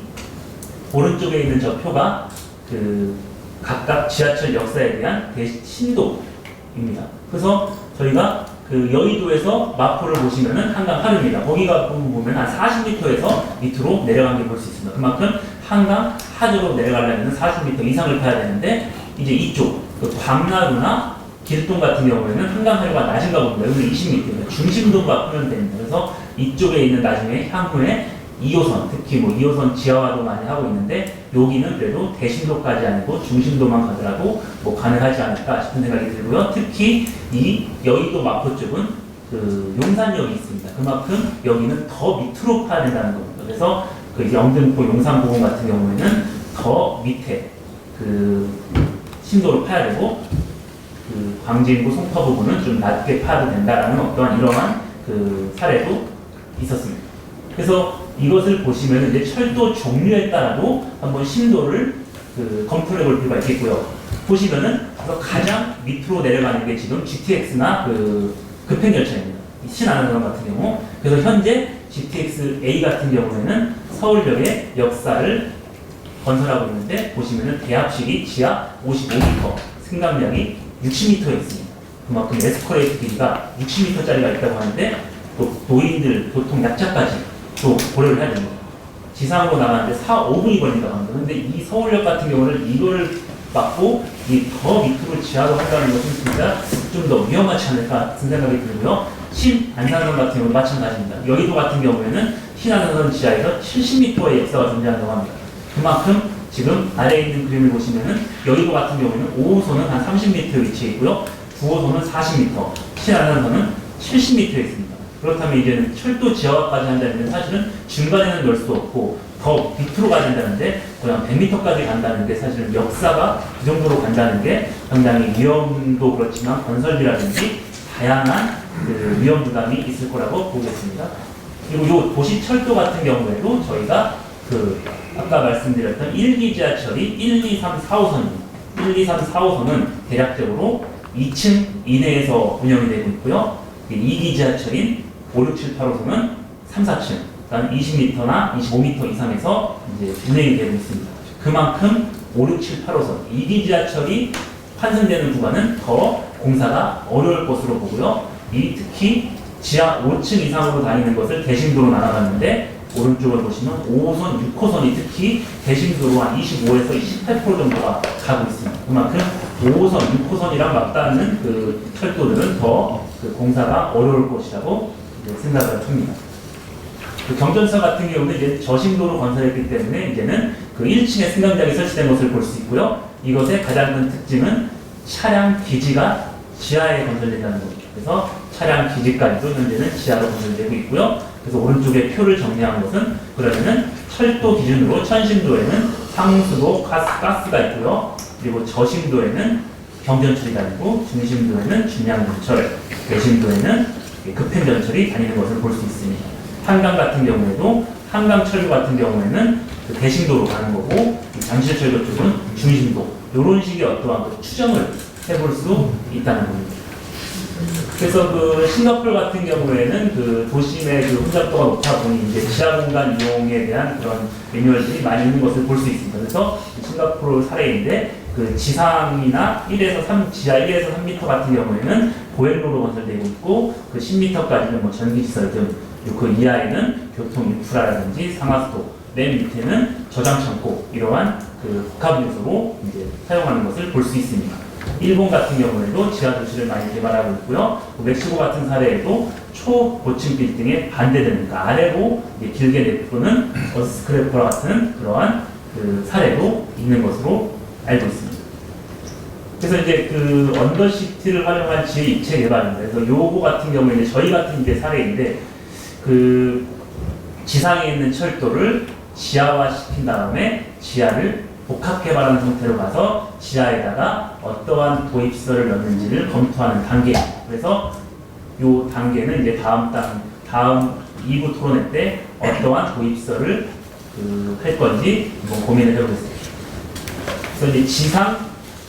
오른쪽에 있는 저 표가 그 각각 지하철 역사에 대한 신도입니다. 그래서 저희가 그 여의도에서 마포를 보시면은 한강 하류입니다. 거기가 보면 한 40m에서 밑으로 내려간 게 볼 수 있습니다. 그만큼 한강 하류로 내려가려면 40m 이상을 타야 되는데 이제 이쪽 그 광나루나 길동 같은 경우에는 한강 하류가 낮은가 봅니다. 여기는 20m입니다. 중심도가 표현 됩니다. 그래서 이쪽에 있는 나중에 향후에 2호선, 특히 뭐 2호선 지하화도 많이 하고 있는데 여기는 그래도 대신도까지 아니고 중심도만 가더라도 뭐 가능하지 않을까 싶은 생각이 들고요. 특히 이 여의도 마포 쪽은 그 용산역이 있습니다. 그만큼 여기는 더 밑으로 파야 된다는 겁니다. 그래서 그 영등포 용산부근 같은 경우에는 더 밑에 그 심도로 파야 되고 그 광진구 송파 부분은 좀 낮게 파도 된다라는 어떠한 이러한 그 사례도 있었습니다. 그래서 이것을 보시면 이제 철도 종류에 따라도 한번 심도를 그 검토해 볼 필요가 있겠고요. 보시면은 가장 밑으로 내려가는 게 지금 GTX나 그 급행열차입니다. 신안산선 같은 경우. 그래서 현재 GTX-A 같은 경우에는 서울역의 역사를 건설하고 있는데 보시면은 대합실이 지하 55m, 승강량이 60m에 있습니다. 그만큼 에스컬레이터 길이가 60m짜리가 있다고 하는데 또 노인들 교통 약자까지 또 고려를 해야 됩니다. 지상으로 나가는데 5분이 걸린다고 합니다. 근데 이 서울역 같은 경우는 이거를 막고 이 더 밑으로 지하로 한다는 것은 진짜 좀 더 위험하지 않을까 같은 생각이 들고요. 신안산선 같은 경우는 마찬가지입니다. 여의도 같은 경우에는 신안산선 지하에서 70m의 역사가 존재한다고 합니다. 그만큼 지금 아래에 있는 그림을 보시면은 여의도 같은 경우에는 5호선은 한 30m 위치에 있고요. 9호선은 40m, 신안산선은 70m에 있습니다. 그렇다면 이제는 철도 지하화까지 한다면 사실은 중간에는 넣을 수 없고 더 밑으로 가야 된다는데 그냥 100m까지 간다는 게 사실은 역사가 그 정도로 간다는 게 상당히 위험도 그렇지만 건설비라든지 다양한 그 위험 부담이 있을 거라고 보겠습니다. 그리고 요 도시철도 같은 경우에도 저희가 그 아까 말씀드렸던 1기 지하철이 1, 2, 3, 4호선입니다. 1, 2, 3, 4호선은 대략적으로 2층 이내에서 운영이 되고 있고요. 2기 지하철인 5, 6, 7, 8호선은 3, 4층, 그러니까 20m나 25m 이상에서 이제 운행이 되고 있습니다. 그만큼 5, 6, 7, 8호선 2기 지하철이 환승되는 구간은 더 공사가 어려울 것으로 보고요. 특히 지하 5층 이상으로 다니는 것을 대심도로 나눠봤는데 오른쪽을 보시면 5호선, 6호선이 특히 대심도로 한 25에서 28% 정도가 가고 있습니다. 그만큼 5호선, 6호선이랑 맞닿는 그 철도들은 더 그 공사가 어려울 것이라고 생각을 합니다. 그 경전서 같은 경우는 이제 저심도로 건설했기 때문에 이제는 그 1층에 승강장이 설치된 것을 볼 수 있고요. 이것의 가장 큰 특징은 차량 기지가 지하에 건설된다는 겁니다. 그래서 차량 기지까지도 현재는 지하로 건설되고 있고요. 그래서 오른쪽에 표를 정리한 것은 그러면은 철도 기준으로 천심도에는 상수도 가스가 있고요. 그리고 저심도에는 경전철이 다니고 중심도에는 중량전철, 대심도에는 급행전철이 다니는 것을 볼 수 있습니다. 한강 같은 경우에도 한강철도 같은 경우에는 그 대심도로 가는 거고 잠실철도 쪽은 중심도 이런 식의 어떠한 그 추정을 해볼 수 있다는 겁니다. 그래서 그 싱가포르 같은 경우에는 그 도심의 그 혼잡도가 높아 보니 이제 지하 공간 이용에 대한 그런 매뉴얼들이 많이 있는 것을 볼 수 있습니다. 그래서 싱가포르 사례인데 그 지상이나 1에서 3, 지하 1에서 3m 같은 경우에는 보행로로 건설되고 있고 그 10m까지는 뭐 전기시설 등 그 이하에는 교통 인프라라든지 상하수도, 맨 밑에는 저장 창고 이러한 그 복합 요소로 이제 사용하는 것을 볼 수 있습니다. 일본 같은 경우에도 지하 도시를 많이 개발하고 있고요. 멕시코 같은 사례에도 초고층 빌딩에 반대되는 그러니까 아래로 길게 내부는 어스크래퍼 같은 그러한 그 사례도 있는 것으로 알고 있습니다. 그래서 이제 그 언더시티를 활용한 지하 입체 개발입니다. 그래서 요거 같은 경우에 이제 저희 같은 이제 사례인데 그 지상에 있는 철도를 지하화 시킨 다음에 지하를 복합 개발하는 형태로 가서 지하에다가 어떠한 도입시설을 넣는지를 검토하는 단계입니다. 그래서 이 단계는 이제 다음 2부 토론회 때 어떠한 도입시설을 할 건지 한번 고민을 해보겠습니다. 그래서 이제 지상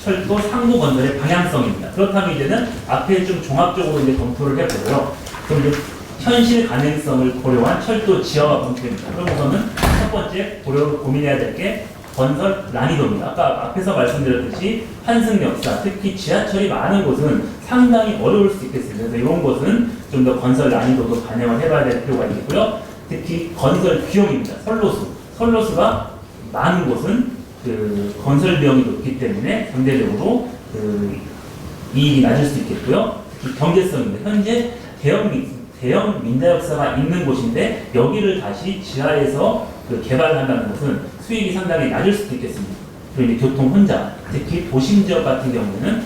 철도 상부 건설의 방향성입니다. 그렇다면 이제는 앞에 좀 종합적으로 이제 검토를 해보고요. 그럼 이제 현실 가능성을 고려한 철도 지하화 검토입니다. 그럼 우선은 첫 번째 고민해야 될 게 건설 난이도입니다. 아까 앞에서 말씀드렸듯이 환승 역사, 특히 지하철이 많은 곳은 상당히 어려울 수 있겠습니다. 그래서 이런 곳은 좀 더 건설 난이도도 반영을 해봐야 될 필요가 있고요. 특히 건설 비용입니다. 선로수가 많은 곳은 그 건설 비용이 높기 때문에 상대적으로 그 이익이 낮을 수 있겠고요. 특히 경제성입니다. 현재 대형 민자 역사가 있는 곳인데 여기를 다시 지하에서 그 개발한다는 것은 수익이 상당히 낮을 수도 있겠습니다. 그리고 이제 교통 혼잡, 특히 도심 지역 같은 경우에는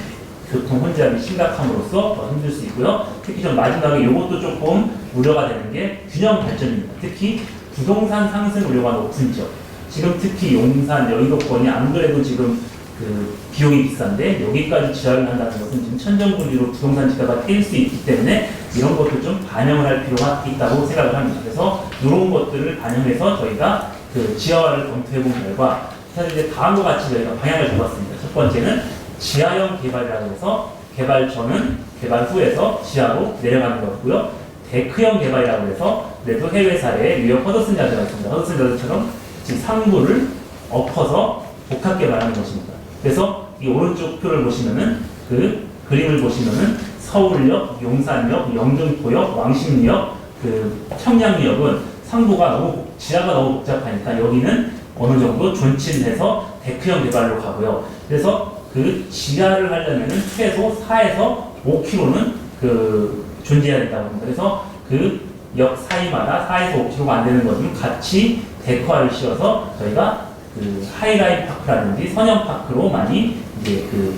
교통 혼잡이 심각함으로써 더 힘들 수 있고요. 특히 좀 마지막에 이것도 조금 우려가 되는 게 균형 발전입니다. 특히 부동산 상승 우려가 높은 지역. 지금 특히 용산, 여의도권이 안 그래도 지금 그 비용이 비싼데 여기까지 지하를 한다는 것은 지금 천정부지로 부동산 지가가 뛸 수 있기 때문에 이런 것도 좀 반영을 할 필요가 있다고 생각을 합니다. 그래서 이런 것들을 반영해서 저희가 그 지하화를 검토해 본 결과 사실 이제 다음과 같이 저희가 방향을 잡았습니다. 첫 번째는 지하형 개발이라고 해서 개발 전은 개발 후에서 지하로 내려가는 거고요. 데크형 개발이라고 해서 그래도 해외 사례에 뉴욕 허드슨 야드가 있습니다. 허드슨 야드처럼 지금 상부를 엎어서 복합 개발하는 것입니다. 그래서 이 오른쪽 표를 보시면은 그 그림을 보시면은 서울역, 용산역, 영등포역, 왕십리역, 그 청량리역은 상부가 너무 지하가 너무 복잡하니까 여기는 어느 정도 존치해서 데크형 개발로 가고요. 그래서 그 지하를 하려면은 최소 4에서 5km는 그 존재해야 된다고 합니다. 그래서 그 역 사이마다 4에서 5km가 안 되는 것은 같이 데크화를 씌워서 저희가 그 하이라인 파크라든지 선형 파크로 많이 이제 그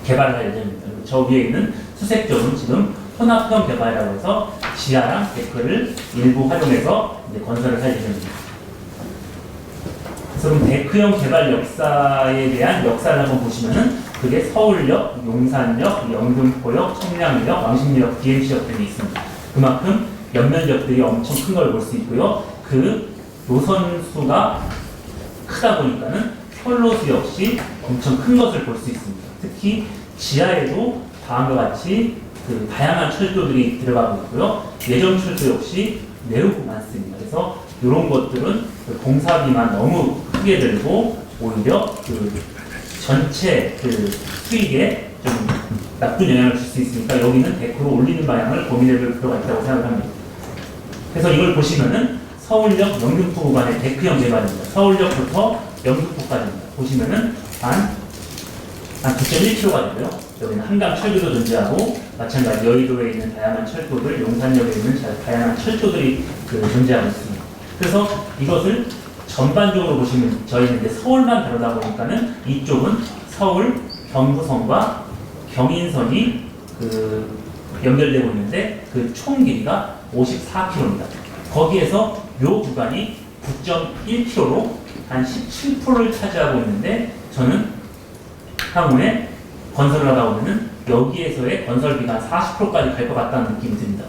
개발을 할 예정입니다. 저 위에 있는 수색점은 지금 혼합형 개발이라고 해서 지하랑 데크를 일부 활용해서 이제 건설을 할 예정입니다. 그래서 그럼 데크형 개발 역사에 대한 역사를 한번 보시면은 그게 서울역, 용산역, 영등포역, 청량역, 왕십리역, DMC역 등이 있습니다. 그만큼 연면적들이 엄청 큰 걸 볼 수 있고요. 그 노선 수가 크다 보니까는 선로수 역시 엄청 큰 것을 볼 수 있습니다. 특히 지하에도 다음과 같이 그 다양한 철도들이 들어가고 있고요. 예정 철도 역시 매우 많습니다. 그래서 이런 것들은 그 공사비만 너무 크게 들고 오히려 그 전체 그 수익에 좀 나쁜 영향을 줄 수 있으니까 여기는 데크로 올리는 방향을 고민해 볼 필요가 있다고 생각합니다. 그래서 이걸 보시면은 서울역 영등포 구간의 데크형 개발입니다. 서울역부터 영등포까지입니다. 보시면은 한 9.1km가 되고요. 여기는 한강 철교도 존재하고 마찬가지 여의도에 있는 다양한 철도들, 용산역에 있는 다양한 철도들이 존재하고 있습니다. 그래서 이것을 전반적으로 보시면 저희는 이제 서울만 다루다 보니까는 이쪽은 서울 경부선과 경인선이 연결되고 있는데 그 총 길이가 54km입니다. 거기에서 요 구간이 9.1km로 한 17%를 차지하고 있는데 저는 향후에 건설을 하다 보면은 여기에서의 건설비가 한 40%까지 갈 것 같다는 느낌이 듭니다.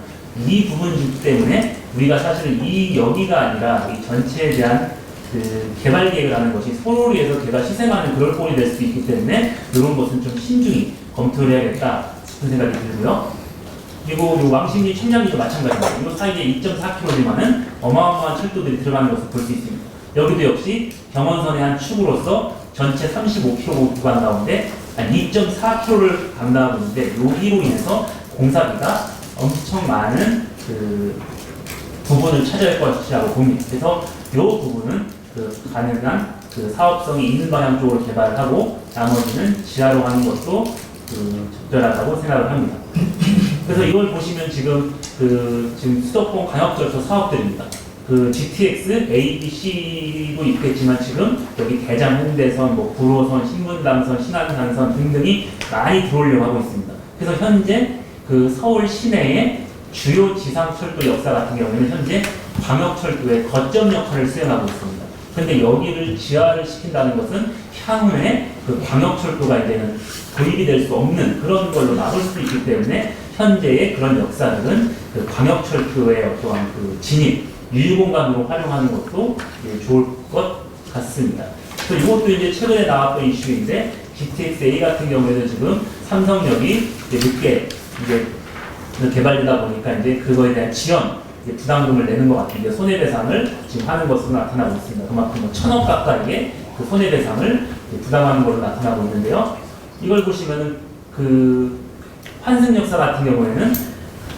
이 부분 때문에 우리가 사실은 이 여기가 아니라 이 전체에 대한 그 개발 계획을 하는 것이 소로리에서 개발 시세만은 그럴 꼴이 될 수 있기 때문에 이런 것은 좀 신중히 검토를 해야겠다 싶은 생각이 들고요. 그리고 이 왕십리 청량리도 마찬가지입니다. 이 사이에 2.4km지만은 어마어마한 철도들이 들어가는 것을 볼 수 있습니다. 여기도 역시 경원선의 한 축으로서 전체 35km 구간 가운데 한 2.4km를 담당하고 있는데 여기로 인해서 공사비가 엄청 많은 그 부분을 차지할 것이라고 봅니다. 그래서 이 부분은 그 가능한 그 사업성이 있는 방향 쪽으로 개발을 하고 나머지는 지하로 하는 것도 그 적절하다고 생각을 합니다. 그래서 이걸 보시면 지금 지금 수도권 광역절도 사업들입니다. 그 GTX, A, B, C도 있겠지만 지금 여기 대장 홍대선, 뭐 구로선, 신분당선, 신안산선 등등이 많이 들어오려고 하고 있습니다. 그래서 현재 그 서울 시내의 주요 지상철도 역사 같은 경우에는 현재 광역철도의 거점 역할을 수행하고 있습니다. 그런데 여기를 지하를 시킨다는 것은 향후에 그 광역철도가 이제는 도입이 될 수 없는 그런 걸로 막을 수 있기 때문에 현재의 그런 역사들은 그 광역철도의 어떠한 그 진입, 유휴공간으로 활용하는 것도 좋을 것 같습니다. 그래서 이것도 이제 최근에 나왔던 이슈인데 GTX-A 같은 경우에는 지금 삼성역이 늦게 이제 개발되다 보니까 이제 그거에 대한 지연 부담금을 내는 것 같은데 손해배상을 지금 하는 것으로 나타나고 있습니다. 그만큼 1,000억 가까이의 그 손해배상을 부담하는 걸로 나타나고 있는데요. 이걸 보시면은 그 환승 역사 같은 경우에는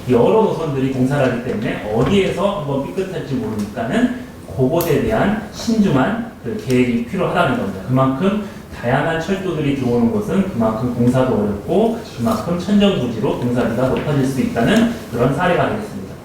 여러 노선들이 공사를 하기 때문에 어디에서 한번 삐끗할지 모르니까는 그곳에 대한 신중한 그 계획이 필요하다는 겁니다. 그만큼 다양한 철도들이 들어오는 곳은 그만큼 공사도 어렵고 그만큼 천정부지로 공사비가 높아질 수 있다는 그런 사례가 되겠습니다.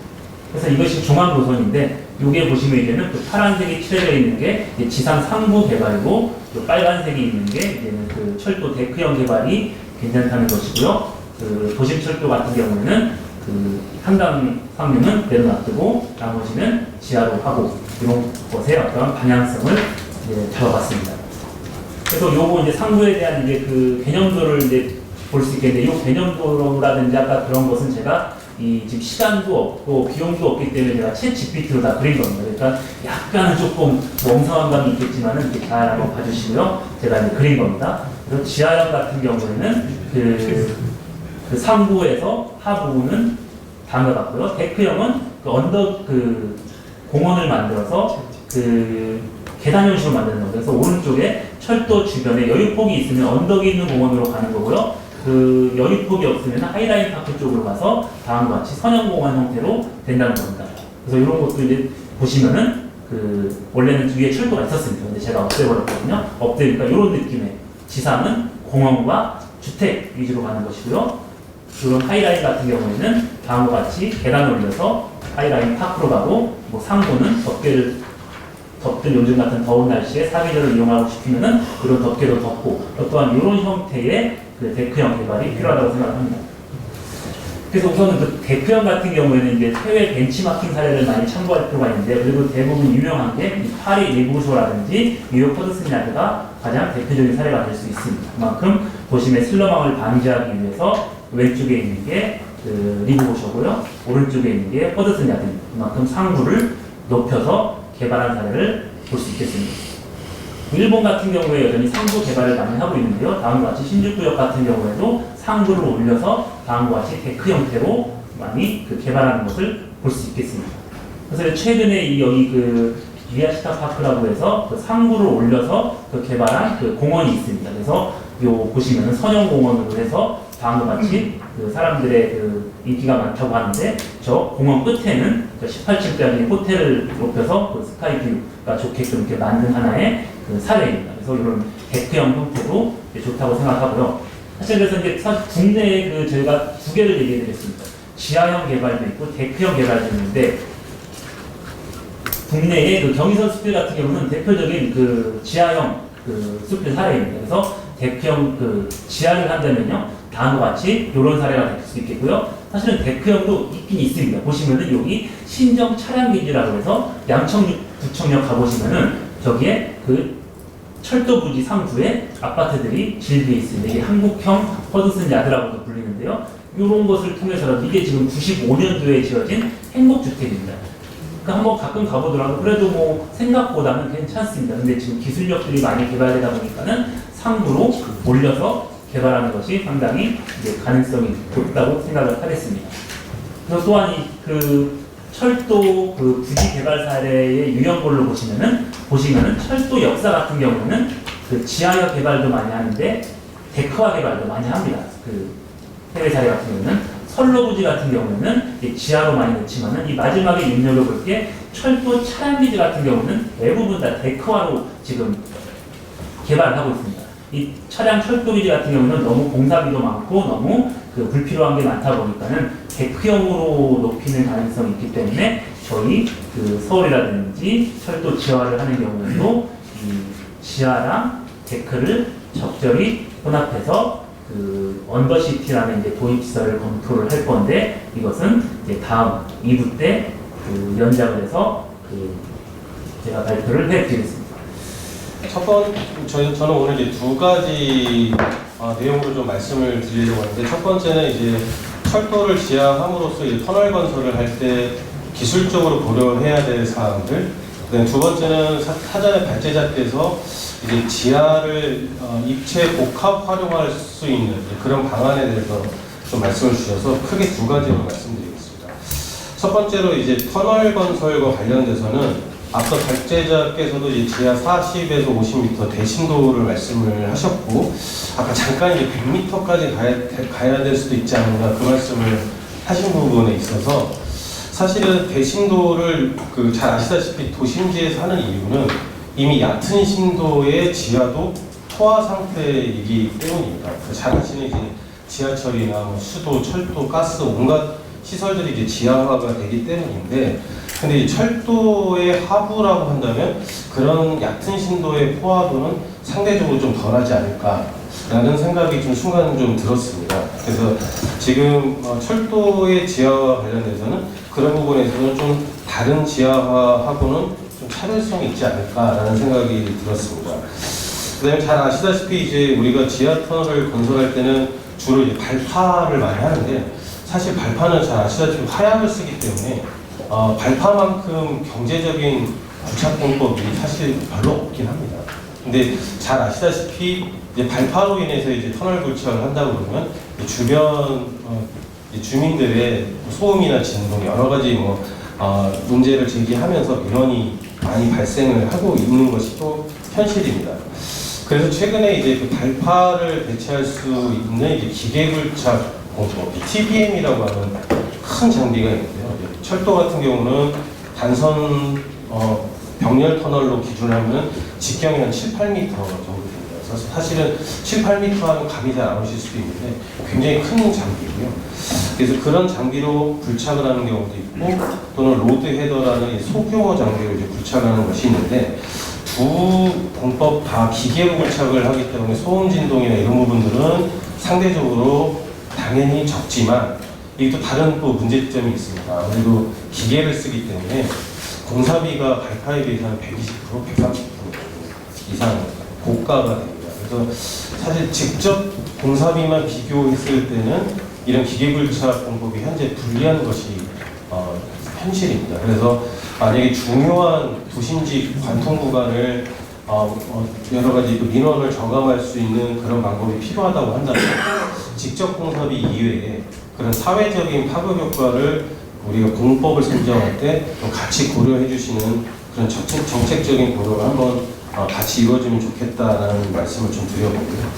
그래서 이것이 종합 노선인데 이게 보시면 이제는 그 파란색이 칠해져 있는 게 이제 지상 상부 개발이고 또 빨간색이 있는 게 이제는 그 철도 데크형 개발이 괜찮다는 것이고요. 그 도심철도 같은 경우에는 그 한강 상류는 그대로 놔두고 나머지는 지하로 하고 이런 것의 어떤 방향성을 이제 잡아봤습니다. 그래서 요거 이제 상부에 대한 이제 그 개념도를 이제 볼 수 있겠는데 이 개념도라든지 아까 그런 것은 제가 지금 시간도 없고 비용도 없기 때문에 제가 챗 GPT로 다 그린 겁니다. 그러니까 약간은 조금 멍성한 감이 있겠지만은 이렇게 잘 한번 봐주시고요. 제가 이제 그린 겁니다. 그래서 지하형 같은 경우에는 그 상부에서 하부는 다음과 같고요. 데크형은 그 언덕 그 공원을 만들어서 그 계단 형식으로 만드는 거예요. 그래서 오른쪽에 철도 주변에 여유폭이 있으면 언덕이 있는 공원으로 가는 거고요. 그 여유폭이 없으면 하이라인 파크 쪽으로 가서 다음과 같이 선형공원 형태로 된다는 겁니다. 그래서 이런 것도 이제 보시면은 원래는 위에 철도가 있었습니다. 근데 제가 없애버렸거든요. 없애니까 이런 느낌의 지상은 공원과 주택 위주로 가는 것이고요. 이런 하이라인 같은 경우에는 다음과 같이 계단을 올려서 하이라인 파크로 가고, 뭐 상부는 덥든 요즘 같은 더운 날씨에 사계절을 이용하고 싶으면은 그런 덮개도 덮고, 또한 이런 형태의 데크형 개발이 필요하다고 생각합니다. 그래서 우선은 데크형 같은 경우에는 이제 해외 벤치마킹 사례를 많이 참고할 필요가 있는데, 그리고 대부분 유명한 게 파리 리부쇼라든지 뉴욕 허드슨 야드가 가장 대표적인 사례가 될 수 있습니다. 그만큼 도심의 슬럼왕을 방지하기 위해서 왼쪽에 있는 게 리부쇼고요, 오른쪽에 있는 게 허드슨 야드입니다. 그만큼 상부를 높여서 개발한 사례를 볼 수 있겠습니다. 일본 같은 경우에 여전히 상부 개발을 많이 하고 있는데요. 다음과 같이 신주쿠역 같은 경우에도 상부를 올려서 다음과 같이 데크 형태로 많이 개발하는 것을 볼 수 있겠습니다. 그래서 최근에 여기 미야시타 파크라고 해서 상부를 올려서 개발한 공원이 있습니다. 그래서 보시면은 선형공원으로 해서 다음과 같이 사람들의 인기가 많다고 하는데, 저 공원 끝에는 18층짜리 호텔을 높여서 스카이뷰가 좋게끔 이렇게 만든 하나의 사례입니다. 그래서 이런 데크형 형태도 좋다고 생각하고요. 사실 그래서 이제 국내에 저희가 두 개를 얘기해드렸습니다. 지하형 개발도 있고 데크형 개발도 있는데, 국내의 경의선 숲길 같은 경우는 대표적인 지하형 숲길 사례입니다. 그래서 데크형 지하를 한다면요, 다음과 같이 이런 사례가 될 수 있겠고요. 사실은 데크형도 있긴 있습니다. 보시면은 여기 신정 차량기지라고 해서 양천구 구청역 가보시면은 저기에 철도 부지 상부에 아파트들이 질비해 있습니다. 이게 한국형 허드슨 야드라고도 불리는데요. 이런 것을 통해서라도 이게 지금 95년도에 지어진 행복주택입니다. 그러니까 한번 가끔 가보더라도 그래도 뭐 생각보다는 괜찮습니다. 근데 지금 기술력들이 많이 개발되다 보니까는 상부로 올려서 개발하는 것이 상당히 이제 가능성이 높다고 생각을 하겠습니다. 그래서 또한 철도 부지 개발 사례의 유형별로 보시면은 철도 역사 같은 경우는 지하형 개발도 많이 하는데 데크화 개발도 많이 합니다. 해외 사례 같은 경우는 선로 부지 같은 경우는 지하로 많이 넣지만은 이 마지막에 눈여겨볼 게 철도 차량 기지 같은 경우는 대부분 다 데크화로 지금 개발을 하고 있습니다. 이 차량 철도 기지 같은 경우는 너무 공사비도 많고 너무 불필요한 게 많다 보니까는 데크형으로 높이는 가능성이 있기 때문에 저희 서울이라든지 철도 지하화를 하는 경우에도 이 지하랑 데크를 적절히 혼합해서 언더시티라는 이제 도입시설을 검토를 할 건데, 이것은 이제 다음 2부 때 연장을 해서 제가 발표를 해드리겠습니다. 저는 오늘 이제 두 가지 내용으로 좀 말씀을 드리려고 하는데, 첫 번째는 이제 철도를 지하함으로써 이제 터널 건설을 할 때 기술적으로 고려해야 될 사항들, 그다음에 두 번째는 사전에 발제자께서 이제 지하를 입체 복합 활용할 수 있는 그런 방안에 대해서 좀 말씀을 주셔서 크게 두 가지로 말씀드리겠습니다. 첫 번째로 이제 터널 건설과 관련돼서는 앞서 발제자께서도 이제 지하 40에서 50m 대심도를 말씀을 하셨고, 아까 잠깐 이제 100m까지 가야 될 수도 있지 않는가 그 말씀을 하신 부분에 있어서, 사실은 대심도를 잘 아시다시피 도심지에서 하는 이유는 이미 얕은 심도의 지하도 포화 상태이기 때문입니다. 잘 아시는 이제 지하철이나 뭐 수도, 철도, 가스 온갖 시설들이 이제 지하화가 되기 때문인데, 근데 이 철도의 하부라고 한다면 그런 얕은 심도의 포화도는 상대적으로 좀 덜하지 않을까라는 생각이 좀 순간 좀 들었습니다. 그래서 지금 철도의 지하와 관련돼서는 그런 부분에서는 좀 다른 지하화하고는 좀 차별성이 있지 않을까라는 생각이 들었습니다. 그다음에 잘 아시다시피 이제 우리가 지하 터널을 건설할 때는 주로 이제 발파를 많이 하는데, 사실 발파는 잘 아시다시피 화약을 쓰기 때문에 발파만큼 경제적인 주차공법이 사실 별로 없긴 합니다. 근데 잘 아시다시피 이제 발파로 인해서 이제 터널 구축을 한다고 그러면 주변 주민들의 소음이나 진동 여러 가지 문제를 제기하면서 민원이 많이 발생을 하고 있는 것이 또 현실입니다. 그래서 최근에 이제 발파를 대체할 수 있는 이제 기계굴착 공법, TBM이라고 하는 큰 장비가 있는데요. 철도 같은 경우는 단선 병렬 터널로 기준하면 직경이 한 7, 8m 정도 됩니다. 그래서 사실은 7, 8m 하면 감이 잘 안 오실 수도 있는데 굉장히 큰 장비고요. 그래서 그런 장비로 불착을 하는 경우도 있고 또는 로드 헤더라는 소규모 장비로 이제 불착하는 것이 있는데 두 공법 다 기계로 불착을 하기 때문에 소음 진동이나 이런 부분들은 상대적으로 당연히 적지만 이게 또 다른 또 문제점이 있습니다. 아무래도 기계를 쓰기 때문에 공사비가 발파에 비해서 한 120%, 130% 이상 고가가 됩니다. 그래서 사실 직접 공사비만 비교했을 때는 이런 기계 불착 공법이 현재 불리한 것이 현실입니다. 그래서 만약에 중요한 도심지 관통 구간을 여러 가지 민원을 저감할 수 있는 그런 방법이 필요하다고 한다면 직접 공사비 이외에 그런 사회적인 파급 효과를 우리가 공법을 선정할 때 좀 같이 고려해 주시는 그런 정책적인 고려가 한번 같이 이루어지면 좋겠다라는 말씀을 좀 드려보고요.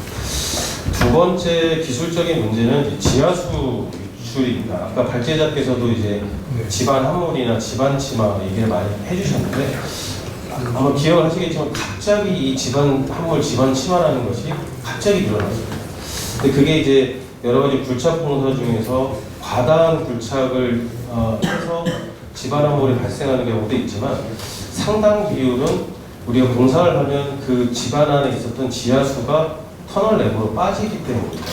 두 번째 기술적인 문제는 지하수 유출입니다. 아까 발제자께서도 이제 집안 함몰이나 집안 침하 얘기를 많이 해주셨는데 아마 기억을 하시겠지만 갑자기 이 집안 함몰, 집안 침하라는 것이 갑자기 늘어났습니다. 근데 그게 이제 여러 가지 불착 공사 중에서 과다한 불착을 해서 집안 함몰이 발생하는 경우도 있지만 상당 비율은 우리가 공사를 하면 그 집안 안에 있었던 지하수가 터널 내부로 빠지기 때문입니다.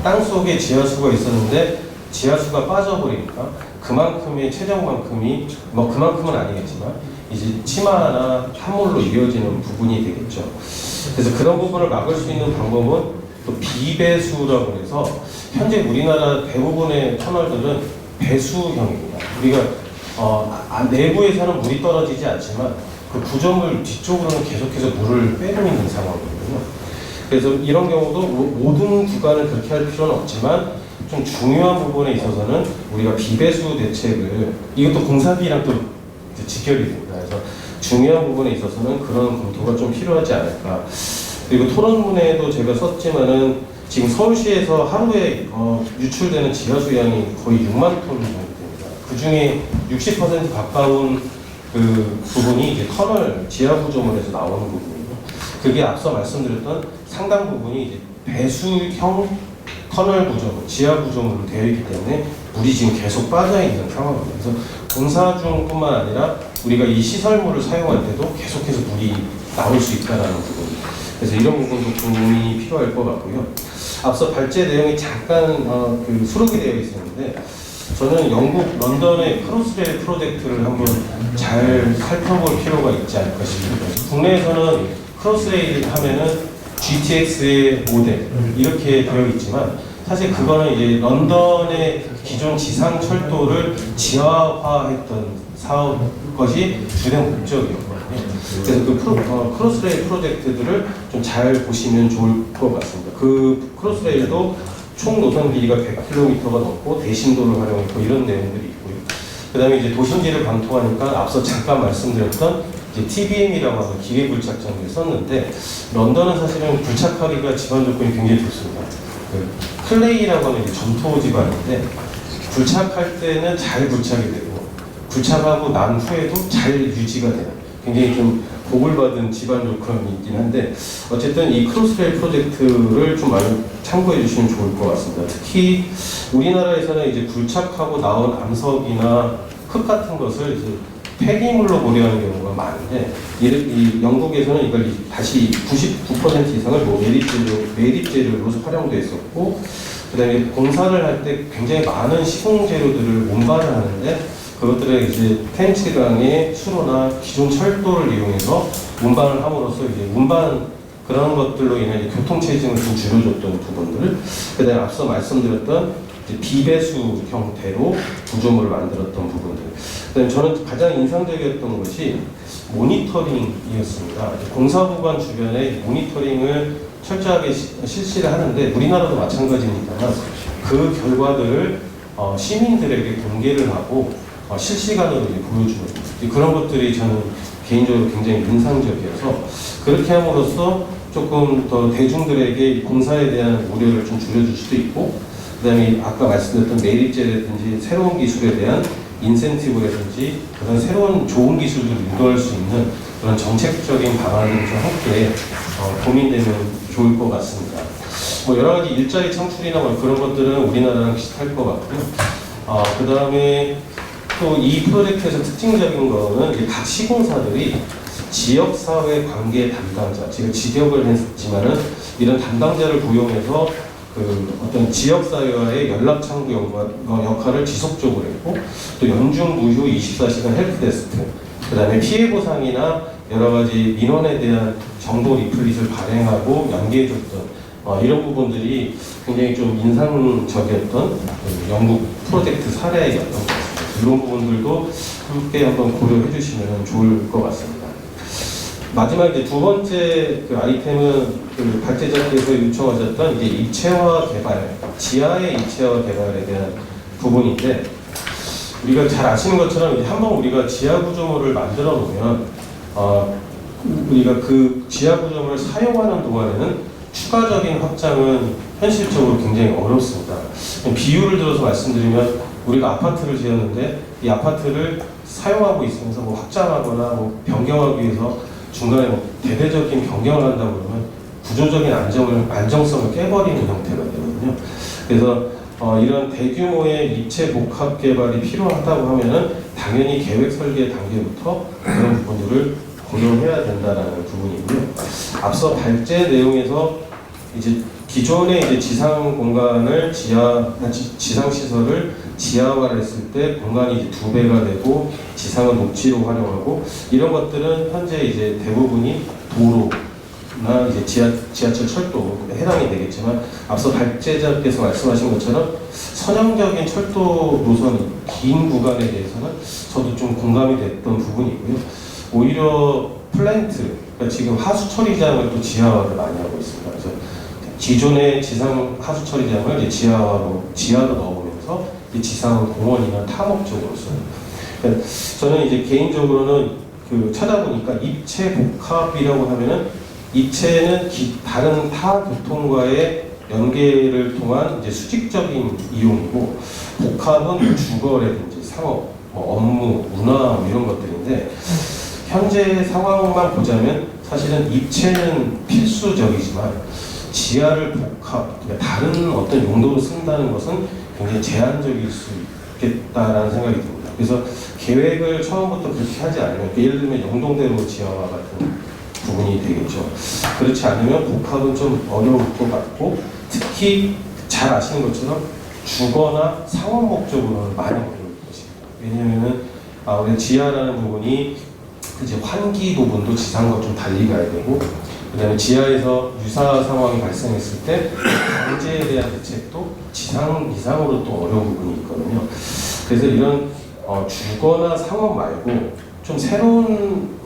땅 속에 지하수가 있었는데 지하수가 빠져버리니까 그만큼의 최적만큼이 그만큼은 아니겠지만 이제 침하나 함몰로 이어지는 부분이 되겠죠. 그래서 그런 부분을 막을 수 있는 방법은 또 비배수라고 해서 현재 우리나라 대부분의 터널들은 배수형입니다. 우리가 내부에서는 물이 떨어지지 않지만 그 구조물 뒤쪽으로는 계속해서 물을 빼고 있는 상황이거든요. 그래서 이런 경우도 모든 구간을 그렇게 할 필요는 없지만 좀 중요한 부분에 있어서는 우리가 비배수 대책을 이것도 공사비랑 또 직결이 됩니다. 그래서 중요한 부분에 있어서는 그런 검토가 좀 필요하지 않을까. 그리고 토론문에도 제가 썼지만은 지금 서울시에서 하루에 유출되는 지하수 양이 거의 6만 톤 정도 됩니다. 그 중에 60% 가까운 그 부분이 이제 터널 지하 구조물에서 나오는 부분이고, 그게 앞서 말씀드렸던 상당 부분이 이제 배수형 터널 구조물, 지하 구조물로 되어 있기 때문에 물이 지금 계속 빠져 있는 상황입니다. 그래서 공사 중뿐만 아니라 우리가 이 시설물을 사용할 때도 계속해서 물이 나올 수 있다는 부분. 그래서 이런 부분도 고민이 필요할 것 같고요. 앞서 발제 내용이 잠깐 수록이 되어 있었는데 저는 영국 런던의 크로스레일 프로젝트를 한번 잘 살펴볼 필요가 있지 않을까 싶습니다. 국내에서는 크로스레일 하면은 GTX의 모델 이렇게 되어 있지만 사실 그거는 이제 런던의 기존 지상 철도를 지하화했던 사업 것이 주된 목적이었거든요. 그래서 그 크로스레일 프로젝트들을 좀 잘 보시면 좋을 것 같습니다. 그 크로스레일도 총 노선 길이가 100km가 넘고 대신도를 활용했고 이런 내용들이 있고요. 그 다음에 이제 도심지를 관통하니까 앞서 잠깐 말씀드렸던 이제 TBM이라고 하는 기계 불착 장비를 썼는데 런던은 사실은 불착하기가 지반 조건이 굉장히 좋습니다. 그 클레이라고 하는 이제 점토 지반인데 불착할 때는 잘 불착이 되고 불착하고 난 후에도 잘 유지가 되는 굉장히 좀 복을 받은 지반 조건이 있긴 한데 어쨌든 이 크로스레일 프로젝트를 좀 많이 참고해 주시면 좋을 것 같습니다. 특히 우리나라에서는 이제 불착하고 나온 암석이나 흙 같은 것을 이제 폐기물로 고려하는 경우가 많은데 이 영국에서는 이걸 다시 99% 이상을 매립재료로 활용됐었고 그다음에 공사를 할 때 굉장히 많은 시공 재료들을 운반을 하는데 그것들을 이제 템스강의 수로나 기존 철도를 이용해서 운반을 함으로써 이제 운반 그런 것들로 인해 교통 체증을 좀 줄여줬던 부분들, 그다음에 앞서 말씀드렸던 이제 비배수 형태로 구조물을 만들었던 부분들. 그다음에 저는 가장 인상적이었던 것이 모니터링이었습니다. 공사 구간 주변에 모니터링을 철저하게 실시를 하는데 우리나라도 마찬가지입니다만 그 결과들을 시민들에게 공개를 하고 실시간으로 보여주는 그런 것들이 저는 개인적으로 굉장히 인상적이어서 그렇게 함으로써 조금 더 대중들에게 공사에 대한 우려를 좀 줄여줄 수도 있고 그다음에 아까 말씀드렸던 매립재라든지 새로운 기술에 대한 인센티브라든지 그런 새로운 좋은 기술들을 유도할 수 있는 그런 정책적인 방안을 좀 함께 고민되면 좋을 것 같습니다. 뭐 여러 가지 일자리 창출이나 뭐 그런 것들은 우리나라랑 비슷할 것 같고요. 그 다음에 또 이 프로젝트에서 특징적인 거는 이제 각 시공사들이 지역사회 관계 담당자, 지금 직역을 했지만은 이런 담당자를 고용해서 그 어떤 지역사회와의 연락창구 역할을 지속적으로 했고, 또 연중 무휴 24시간 헬프데스크, 그 다음에 피해보상이나 여러 가지 민원에 대한 정보 리플릿을 발행하고 연계해줬던 이런 부분들이 굉장히 좀 인상적이었던 그 영국 프로젝트 사례였던 것 같습니다. 이런 부분들도 함께 한번 고려해 주시면 좋을 것 같습니다. 마지막 이제 두 번째 그 아이템은 그 발제자께서 요청하셨던 이제 입체화 개발, 지하의 입체화 개발에 대한 부분인데, 우리가 잘 아시는 것처럼 이제 한번 우리가 지하 구조물을 만들어 놓으면 우리가 그 지하 구조물을 사용하는 동안에는 추가적인 확장은 현실적으로 굉장히 어렵습니다. 비유를 들어서 말씀드리면, 우리가 아파트를 지었는데 이 아파트를 사용하고 있으면서 뭐 확장하거나 뭐 변경하기 위해서 중간에 뭐 대대적인 변경을 한다고 그러면 구조적인 안정성을 깨버리는 형태가 되거든요. 그래서 이런 대규모의 입체 복합 개발이 필요하다고 하면은 당연히 계획 설계 단계부터 그런 부분들을 고려해야 된다라는 부분이고요. 앞서 발제 내용에서 이제 기존의 이제 지상 공간을 지상 시설을 지하화를 했을 때 공간이 이제 2배가 되고 지상은 녹지로 활용하고, 이런 것들은 현재 이제 대부분이 도로나 이제 지하철 철도 해당이 되겠지만, 앞서 발제자께서 말씀하신 것처럼 선형적인 철도 노선이 긴 구간에 대해서는 저도 좀 공감이 됐던 부분이고요. 오히려 플랜트, 그러니까 지금 하수 처리장을 또 지하화를 많이 하고 있습니다. 그래서 기존의 지상 하수 처리장을 이제 지하로 넣어보면서 이 지상 공원이나 탐목적으로 써요. 그러니까 저는 이제 개인적으로는 그 찾아보니까 입체 복합이라고 하면은, 입체는 다른 타 교통과의 연계를 통한 이제 수직적인 이용이고, 복합은 주거라든지 상업, 뭐 업무, 문화 이런 것들인데, 현재 상황만 보자면 사실은 입체는 필수적이지만 지하를 복합, 그러니까 다른 어떤 용도로 쓴다는 것은 굉장히 제한적일 수 있겠다라는 생각이 듭니다. 그래서 계획을 처음부터 그렇게 하지 않으면, 예를 들면 영동대로 지하화 같은 부분이 되겠죠. 그렇지 않으면 복합은 좀 어려울 것 같고, 특히 잘 아시는 것처럼 주거나 상업 목적으로는 많이 어려울 것입니다. 왜냐하면은 우리 지하라는 부분이 이제 환기 부분도 지상과 좀 달리 가야 되고, 그다음에 지하에서 유사 상황이 발생했을 때 방제에 대한 대책도 지상 이상으로 또 어려운 부분이 있거든요. 그래서 이런 주거나 상업 말고 좀 새로운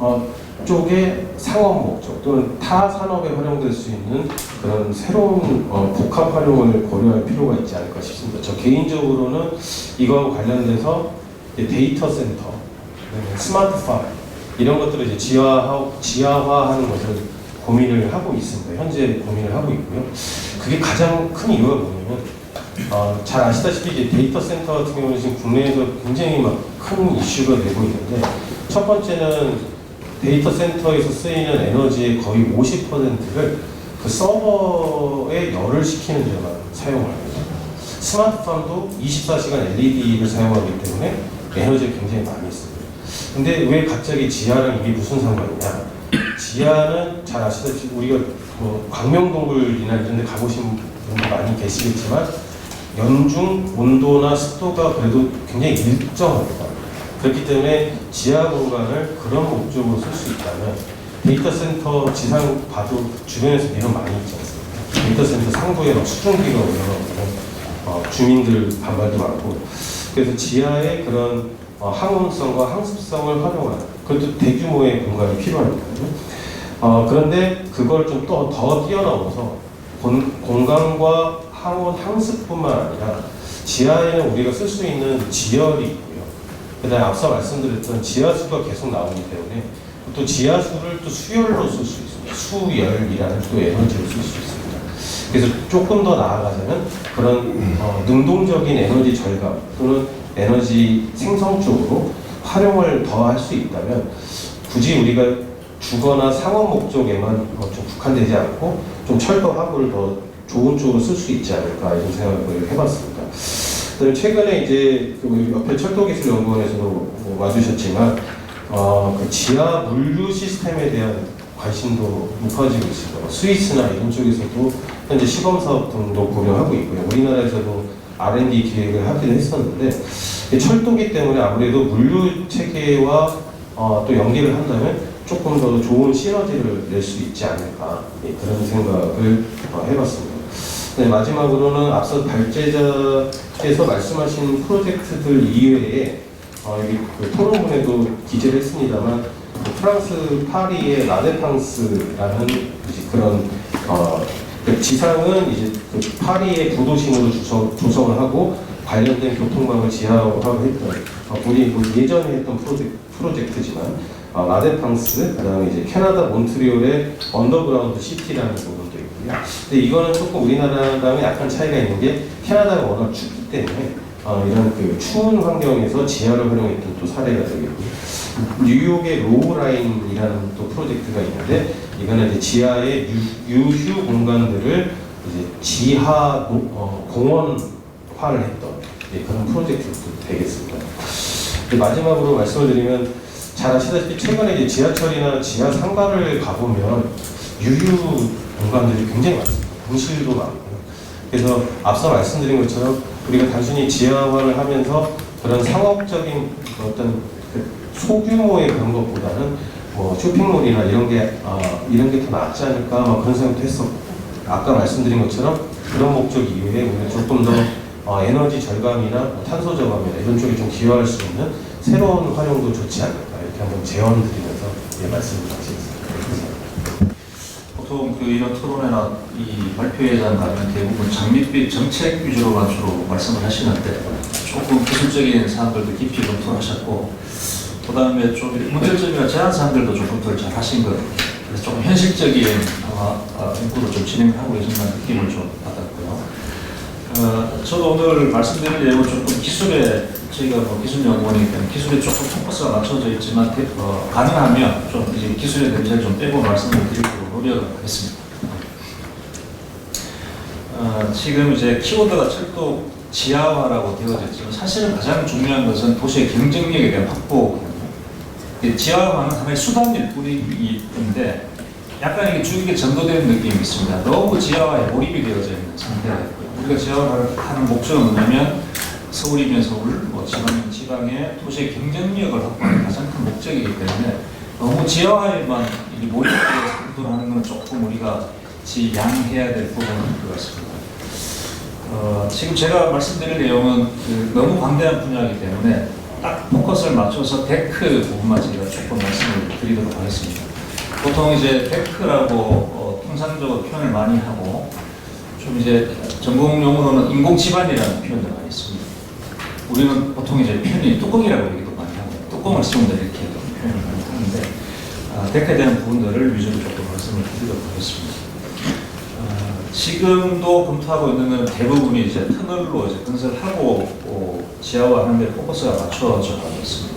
쪽의 상업 목적 또는 타 산업에 활용될 수 있는 그런 새로운 복합 활용을 고려할 필요가 있지 않을까 싶습니다. 저 개인적으로는 이거하고 관련돼서 데이터 센터, 스마트팜 이런 것들을 이제 지하화하는 것을 고민을 하고 있습니다. 현재 고민을 하고 있고요. 그게 가장 큰 이유가 뭐냐면, 잘 아시다시피 이제 데이터 센터 같은 경우는 지금 국내에서 굉장히 막 큰 이슈가 되고 있는데, 첫 번째는 데이터 센터에서 쓰이는 에너지의 거의 50%를 그 서버에 열을 시키는 데만 사용합니다. 스마트팜도 24시간 LED를 사용하기 때문에 에너지를 굉장히 많이 씁니다. 근데 왜 갑자기 지하랑 이게 무슨 상관이냐? 지하는 잘 아시다시피 우리가 뭐 광명동굴이나 이런 데 가보신 분들 많이 계시겠지만, 연중 온도나 습도가 그래도 굉장히 일정합니다. 그렇기 때문에 지하 공간을 그런 목적으로 쓸 수 있다면, 데이터 센터 지상 봐도 주변에서 민원 많이 있지 않습니까? 데이터 센터 상부에 막 수증기가 올라오면 주민들 반발도 많고, 그래서 지하에 그런 항온성과 항습성을 활용하는, 그것도 대규모의 공간이 필요합니다. 그런데 그걸 좀 또 더 뛰어넘어서 공간과 항온, 항습뿐만 아니라 지하에는 우리가 쓸 수 있는 지열이 있고요. 그다음에 앞서 말씀드렸던 지하수가 계속 나오기 때문에 또 지하수를 또 수열로 쓸 수 있습니다. 수열이라는 또 에너지를 쓸 수 있습니다. 그래서 조금 더 나아가자면 그런 능동적인 에너지 절감 또는 에너지 생성 쪽으로 활용을 더 할 수 있다면 굳이 우리가 주거나 상업 목적에만 좀 국한되지 않고 좀 철도 하부를 더 좋은 쪽으로 쓸 수 있지 않을까 이런 생각을 해봤습니다. 최근에 이제 그 옆에 철도기술연구원에서도 와주셨지만 그 지하 물류 시스템에 대한 관심도 높아지고 있습니다. 스위스나 이런 쪽에서도 현재 시범 사업 등도 고려하고 있고요. 우리나라에서도 R&D 기획을 하기도 했었는데 철도기 때문에 아무래도 물류 체계와 또 연계를 한다면 조금 더 좋은 시너지를 낼 수 있지 않을까 그런 생각을 해봤습니다. 네, 마지막으로는 앞서 발제자께서 말씀하신 프로젝트들 이외에 여기 그 토론문에도 기재를 했습니다만 프랑스 파리의 라데팡스라는 그런 그 지상은 이제 그 파리의 구도심으로 조성을 하고 관련된 교통망을 지하화하고 했던 우리 뭐 예전에 했던 프로젝트지만 라데팡스 그다음에 이제 캐나다 몬트리올의 언더그라운드 시티라는 부분도 있고요. 근데 이거는 조금 우리나라랑은 약간 차이가 있는 게 캐나다가 워낙 춥기 때문에 이런 그 추운 환경에서 지하를 활용했던 또 사례가 되겠고요. 뉴욕의 로우라인이라는 또 프로젝트가 있는데 이거는 이제 지하의 유휴 공간들을 이제 지하 공원화를 했던 그런 프로젝트도 되겠습니다. 마지막으로 말씀을 드리면 잘 아시다시피 최근에 이제 지하철이나 지하 상가를 가보면 유휴 공간들이 굉장히 많습니다. 공실도 많고요. 그래서 앞서 말씀드린 것처럼 우리가 단순히 지하화를 하면서 그런 상업적인 어떤 그 소규모의 그런 것보다는 뭐 쇼핑몰이나 이런 게 더 낫지 않을까 그런 생각도 했었고 아까 말씀드린 것처럼 그런 목적 이외에 우리가 조금 더 에너지 절감이나 탄소 저감이나 이런 쪽에 좀 기여할 수 있는 새로운 활용도 좋지 않을까 이렇게 한번 제언드리면서 말씀을 마치겠습니다. 보통 이런 토론회나 이 발표회장 가면 대부분 장밋빛 정책 위주로만 주로 말씀을 하시는데 조금 기술적인 사항들도 깊이 검토하셨고 그다음에 좀 문제점이나 제한 사항들도 좀 검토를 잘 하신 것 같아요. 그래서 조금 현실적인 연구를 좀 진행하고 계신다는 느낌을 좀 받았고요. 저도 오늘 말씀드릴 내용은 조금 기술에 저희가 뭐 기술연구원이기 때문에 기술에 조금 포커스가 맞춰져 있지만 가능하면 좀 이제 기술의 냄새를 좀 빼고 말씀을 드리도록 노력을 하겠습니다. 지금 이제 키워드가 철도 지하화라고 되어져 있지만 사실은 가장 중요한 것은 도시의 경쟁력에 대한 확보거든요. 지하화는 하나의 수단일 뿐인데 약간 이게 주익에 전도되는 느낌이 있습니다. 너무 지하화에 몰입이 되어져 있는 상태가 있고요. 우리가 지하화를 하는 목적은 뭐냐면 서울이면 서울, 뭐 지방이면 지방의 도시의 경쟁력을 확보하는 가장 큰 목적이기 때문에 너무 지하화에만 몰입해서 공부하는 건 조금 우리가 지양해야 될 부분인 것 같습니다. 지금 제가 말씀드릴 내용은 너무 광대한 분야이기 때문에 딱 포커스를 맞춰서 데크 부분만 제가 조금 말씀을 드리도록 하겠습니다. 보통 이제 데크라고 통상적으로 표현을 많이 하고 좀 이제 전공 용어로는 인공지반이라는 표현을 많이 씁니다. 우리는 보통 이제 표현이 뚜껑이라고 얘기도 많이 하고 뚜껑을 씌운다 이렇게 표현을 많이 하는데 데크에 대한 부분들을 위주로 조금 말씀을 드리도록 하겠습니다. 지금도 검토하고 있는 건 대부분이 이제 터널로 이제 건설하고 지하화하는 데 포커스가 맞춰져 가고 있습니다.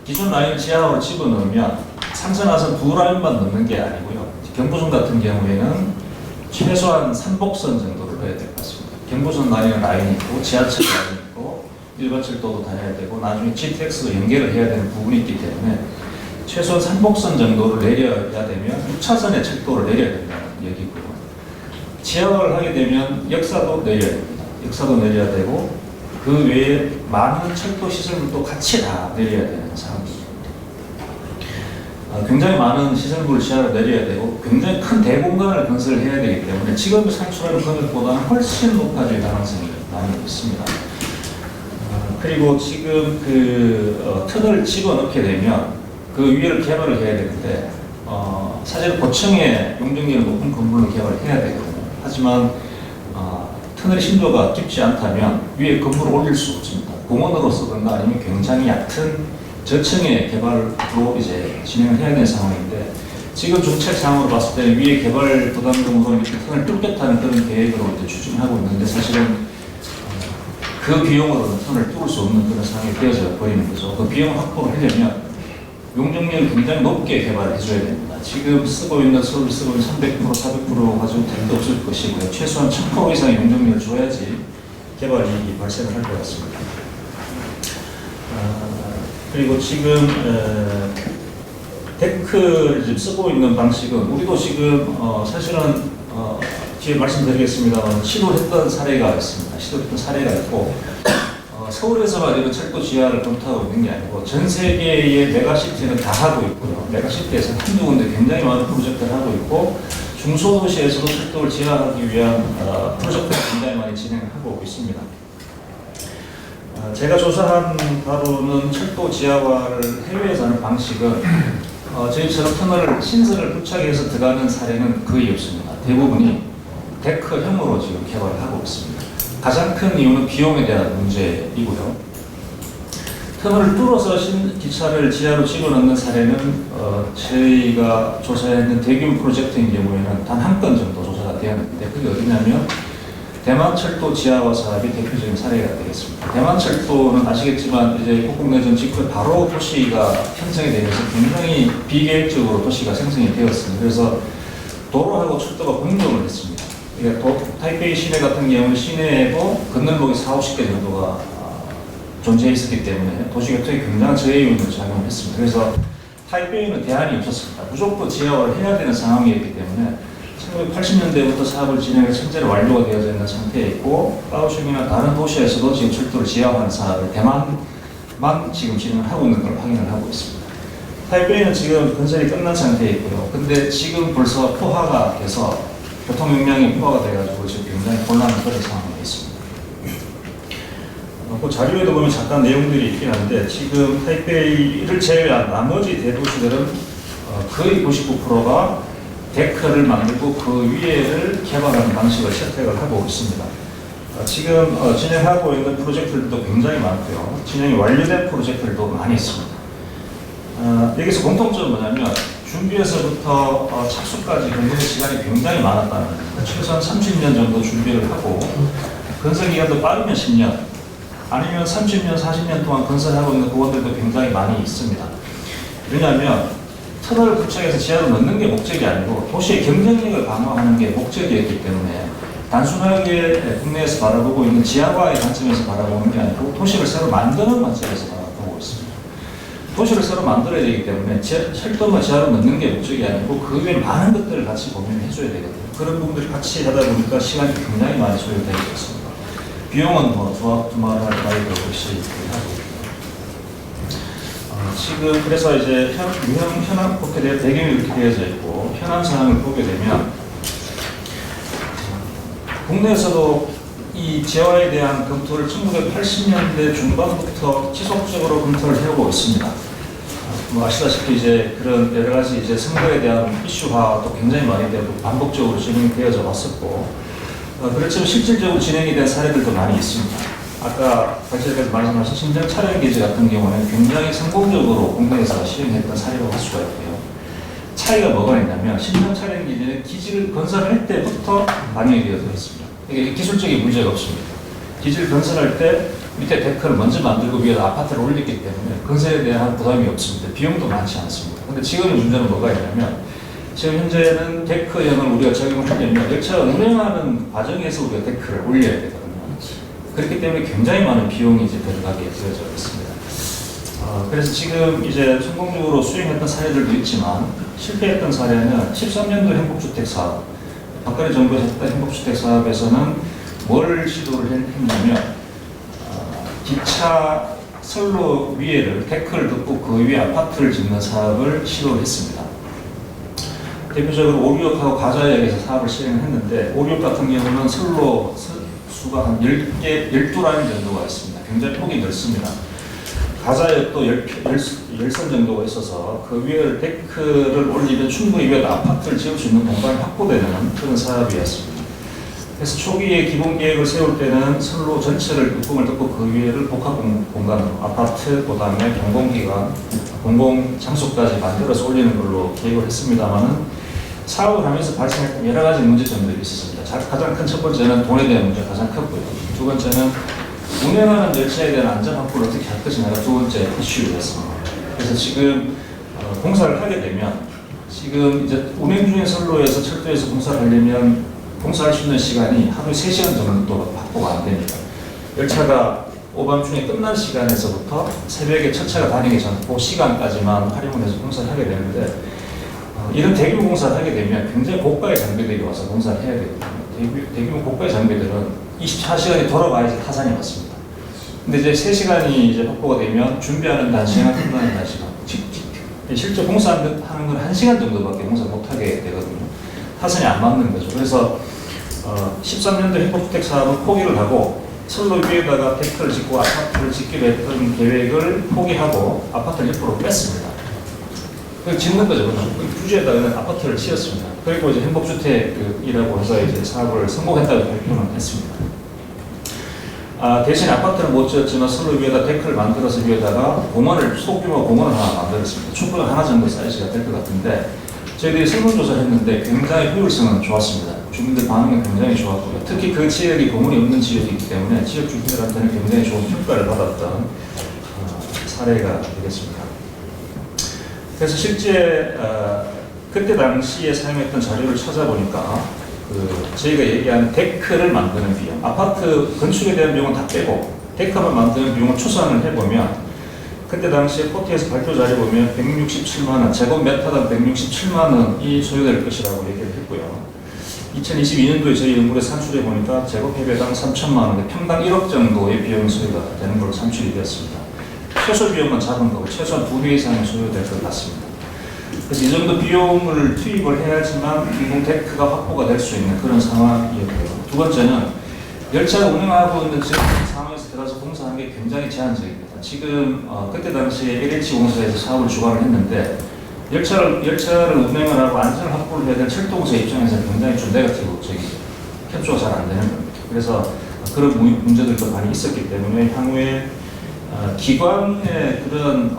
기존 라인 지하화로 집어넣으면 상선화선 두 라인만 넣는 게 아니고요. 경부선 같은 경우에는 최소한 3복선 정도를 넣어야 될 것 같습니다. 경부선 라인이 있고 지하철 라인이 있고 일반철도도 다녀야 되고 나중에 GTX도 연결을 해야 되는 부분이 있기 때문에 최소한 3복선 정도를 내려야 되면 6차선의 철도를 내려야 된다는 얘기고요. 지하화를 하게 되면 역사도 내려야 됩니다. 역사도 내려야 되고 그 외에 많은 철도 시설물도 같이 다 내려야 되는 상황입니다. 굉장히 많은 시설물을 지하로 내려야 되고 굉장히 큰 대공간을 건설해야 되기 때문에 지금 산출하는 금액보다는 훨씬 높아질 가능성이 많이 있습니다. 그리고 지금 터널을 집어넣게 되면 그 위를 개발을 해야 되는데 사실 고층의 용적률이 높은 건물로 개발을 해야 되거든요. 하지만 터널의 심도가 깊지 않다면 위에 건물을 올릴 수 없습니다. 공원으로 쓰든가 아니면 굉장히 얕은 저층의 개발로 이제 진행을 해야 되는 상황인데 지금 정책상으로 봤을 때 위에 개발 부담금으로 이렇게 터널을 뚫겠다는 그런 계획으로 이제 추진하고 있는데 사실은 그 비용으로는 터널을 뚫을 수 없는 그런 상황이 되어져 버리는 거죠. 그 비용 확보를 하려면 용적률을 굉장히 높게 개발해 줘야 됩니다. 지금 쓰고 있는 서울 쓰고 있는 300%, 400% 가지고 택도 없을 것이고요. 최소한 1000% 이상의 용적률을 줘야지 개발이 발생을 할 것 같습니다. 그리고 지금 데크를 지금 쓰고 있는 방식은 우리도 지금 사실은 뒤에 말씀드리겠습니다만 시도했던 사례가 있습니다. 시도했던 사례가 있고 서울에서만 이런 철도 지하를 검토하고 있는 게 아니고 전 세계의 메가시티는 다 하고 있고요. 메가시티에서 한두 군데 굉장히 많은 프로젝트를 하고 있고 중소도시에서도 철도를 지하하기 위한 프로젝트를 굉장히 많이 진행하고 있습니다. 제가 조사한 바로는 철도 지하화를 해외에서 하는 방식은 저희처럼 터널을 신설을 부착해서 들어가는 사례는 거의 없습니다. 대부분이 데크형으로 지금 개발을 하고 있습니다. 가장 큰 이유는 비용에 대한 문제이고요. 터널을 뚫어서 기차를 지하로 집어넣는 사례는 저희가 조사했는 대규모 프로젝트인 경우에는 단 한 건 정도 조사가 되었는데 그게 어디냐면 대만철도 지하화 사업이 대표적인 사례가 되겠습니다. 대만철도는 아시겠지만 이제 국공내전 직후에 바로 도시가 형성이 되면서 굉장히 비계획적으로 도시가 생성이 되었습니다. 그래서 도로하고 철도가 공존을 했습니다. 그러니까 타이베이 시내 같은 경우는 시내에도 건널목이 40-50개 정도가 존재해 있었기 때문에 도시교통이 굉장한 저해요인을 작용을 했습니다. 그래서 타이베이는 대안이 없었습니다. 무조건 지하화를 해야 되는 상황이었기 때문에 1980년대부터 사업을 진행해서 현재는 완료가 되어져 있는 상태에 있고 까오슝이나 다른 도시에서도 지금 철도를 지하화하는 사업을 대만만 지금 진행을 하고 있는 걸 확인을 하고 있습니다. 타이베이는 지금 건설이 끝난 상태에 있고요. 근데 지금 벌써 포화가 돼서 교통 용량이 포화가 돼가지고 지금 굉장히 곤란한 그런 상황에 있습니다. 그 자료에도 보면 잠깐 내용들이 있긴 한데 지금 타이베이를 제외한 나머지 대도시들은 거의 99%가 데크를 만들고 그 위에를 개발하는 방식을 채택을 하고 있습니다. 지금 진행하고 있는 프로젝트들도 굉장히 많고요. 진행이 완료된 프로젝트들도 많이 있습니다. 여기서 공통점은 뭐냐면 준비에서부터 착수까지 걸리는 시간이 굉장히 많았다는 겁니다. 최소한 30년 정도 준비를 하고 건설 기간도 빠르면 10년 아니면 30년, 40년 동안 건설하고 있는 부분들도 굉장히 많이 있습니다. 왜냐하면 터널을 부착해서 지하로 넣는 게 목적이 아니고 도시의 경쟁력을 강화하는 게 목적이었기 때문에 단순하게 국내에서 바라보고 있는 지하화의 관점에서 바라보는 게 아니고 도시를 새로 만드는 관점에서 바라보고 있습니다. 도시를 새로 만들어야 되기 때문에 철도만 지하로 넣는 게 목적이 아니고 그 외에 많은 것들을 같이 고민해 줘야 되거든요. 그런 부분들을 같이 하다 보니까 시간이 굉장히 많이 소요되고 있습니다. 비용은 두말할 나위도 없이 하고 지금 그래서 이제 유형 현황 보게 될 배경이 이렇게 되어져 있고 현황 상황을 보게 되면 국내에서도 이 지하화에 대한 검토를 1980년대 중반부터 지속적으로 검토를 해오고 있습니다. 뭐 아시다시피 이제 그런 여러 가지 이제 선거에 대한 이슈화도 굉장히 많이 되고 반복적으로 진행이 되어져 왔었고 그렇지만 실질적으로 진행이 된 사례들도 많이 있습니다. 아까 발제자께서 말씀하신 신정 촬영 기지 같은 경우는 굉장히 성공적으로 국내에서 시행했던 사례로 할 수가 있고요. 차이가 뭐가 있냐면 신정 촬영 기지는 기지를 건설할 때부터 반영이 되어져 있습니다. 이게 기술적인 문제가 없습니다. 기지를 건설할 때 밑에 데크를 먼저 만들고 위에 아파트를 올렸기 때문에 건설에 대한 부담이 없습니다. 비용도 많지 않습니다. 근데 지금의 문제는 뭐가 있냐면 지금 현재는 데크형을 우리가 적용을 하려면 열차가 운행하는 과정에서 우리가 데크를 올려야 되거든요. 그렇기 때문에 굉장히 많은 비용이 이제 들어가게 되어져 있습니다. 그래서 지금 이제 성공적으로 수행했던 사례들도 있지만 실패했던 사례는 13년도 행복주택 사업, 박근혜 정부에서 했던 행복주택 사업에서는 뭘 시도를 했냐면 기차 선로 위에를 데크를 덮고 그 위에 아파트를 짓는 사업을 시도를 했습니다. 대표적으로 오류역하고 가자역에서 사업을 시행했는데 오류역 같은 경우는 선로 수가 한 10개, 12라인 정도가 있습니다. 굉장히 폭이 넓습니다. 가자역도 10선 정도가 있어서 그 위에 데크를 올리면 충분히 위에다 아파트를 지을 수 있는 공간이 확보되는 그런 사업이었습니다. 그래서 초기에 기본 계획을 세울 때는 선로 전체를 뚜껑을 덮고 그 위에를 복합 공간으로 아파트, 그 다음에 공공기관, 공공장소까지 만들어서 올리는 걸로 계획을 했습니다만은 사업을 하면서 발생했던 여러 가지 문제점들이 있었습니다. 가장 큰 첫 번째는 돈에 대한 문제가 가장 컸고요. 두 번째는 운행하는 열차에 대한 안전 확보를 어떻게 할 것이냐가 두 번째 이슈였습니다. 그래서 지금 공사를 하게 되면 지금 이제 운행 중인 선로에서 철도에서 공사를 하려면 공사할 수 있는 시간이 하루에 3시간 정도 확보가 안 됩니다. 열차가 오밤중에 끝난 시간에서부터 새벽에 첫 차가 다니기 전 그 시간까지만 활용을 해서 공사를 하게 되는데 이런 대규모 공사를 하게 되면 굉장히 고가의 장비들이 와서 공사를 해야 되거든요. 대규모 고가의 장비들은 24시간이 돌아가야지 타산이 맞습니다. 근데 이제 3시간이 이제 확보가 되면 준비하는 1시간, 끝나는 1시간. 실제 공사하는 건 1시간 정도밖에 공사 못하게 되거든요. 타산이 안 맞는 거죠. 그래서 13년도 행복주택 사업을 포기를 하고 선로 위에다가 데크를 짓고 아파트를 짓기로 했던 계획을 포기하고 아파트를 1% 뺐습니다. 그 짓는 거죠. 부지에다가 아파트를 지었습니다. 그리고 이제 행복주택이라고 해서 이제 사업을 성공했다고 발표는 했습니다. 대신 아파트는 못 지었지만 선로 위에다 데크를 만들어서 위에다가 공원을, 소규모 공원을 하나 만들었습니다. 촛불 하나 정도 사이즈가 될 것 같은데 저희들이 설문조사를 했는데 굉장히 효율성은 좋았습니다. 주민들 반응이 굉장히 좋았고요. 특히 그 지역이 건물이 없는 지역이기 때문에 지역 주민들한테는 굉장히 좋은 평가를 받았던 사례가 되겠습니다. 그래서 실제 그때 당시에 사용했던 자료를 찾아보니까 저희가 얘기하는 데크를 만드는 비용, 아파트 건축에 대한 비용은 다 빼고 데크만 만드는 비용을 추산을 해보면 그때 당시에 포티에서 발표 자료 보면 167만 원, 제곱 메타당 167만 원이 소요될 것이라고 얘기를 했고요. 2022년도에 저희 연구를 산출해 보니까 제곱 해배당 3천만 원, 평당 1억 정도의 비용이 소요가 되는 걸로 산출이 되었습니다. 최소 비용만 작은 거고 최소한 2배 이상이 소요될 것 같습니다. 그래서 이 정도 비용을 투입을 해야지만 공공 데크가 확보가 될 수 있는 그런 상황이었고요. 두 번째는 열차가 운행하고 있는 지금 상황에서 들어가서 공사하는 게 굉장히 제한적입니다. 지금 그때 당시에 LH 공사에서 사업을 주관을 했는데 열차를 운행을 하고 안전을 확보를 해야 될 철도공사 입장에서 굉장히 좀 네거티브적인 협조가 잘 안 되는 겁니다. 그래서 그런 문제들도 많이 있었기 때문에 향후에 기관의 그런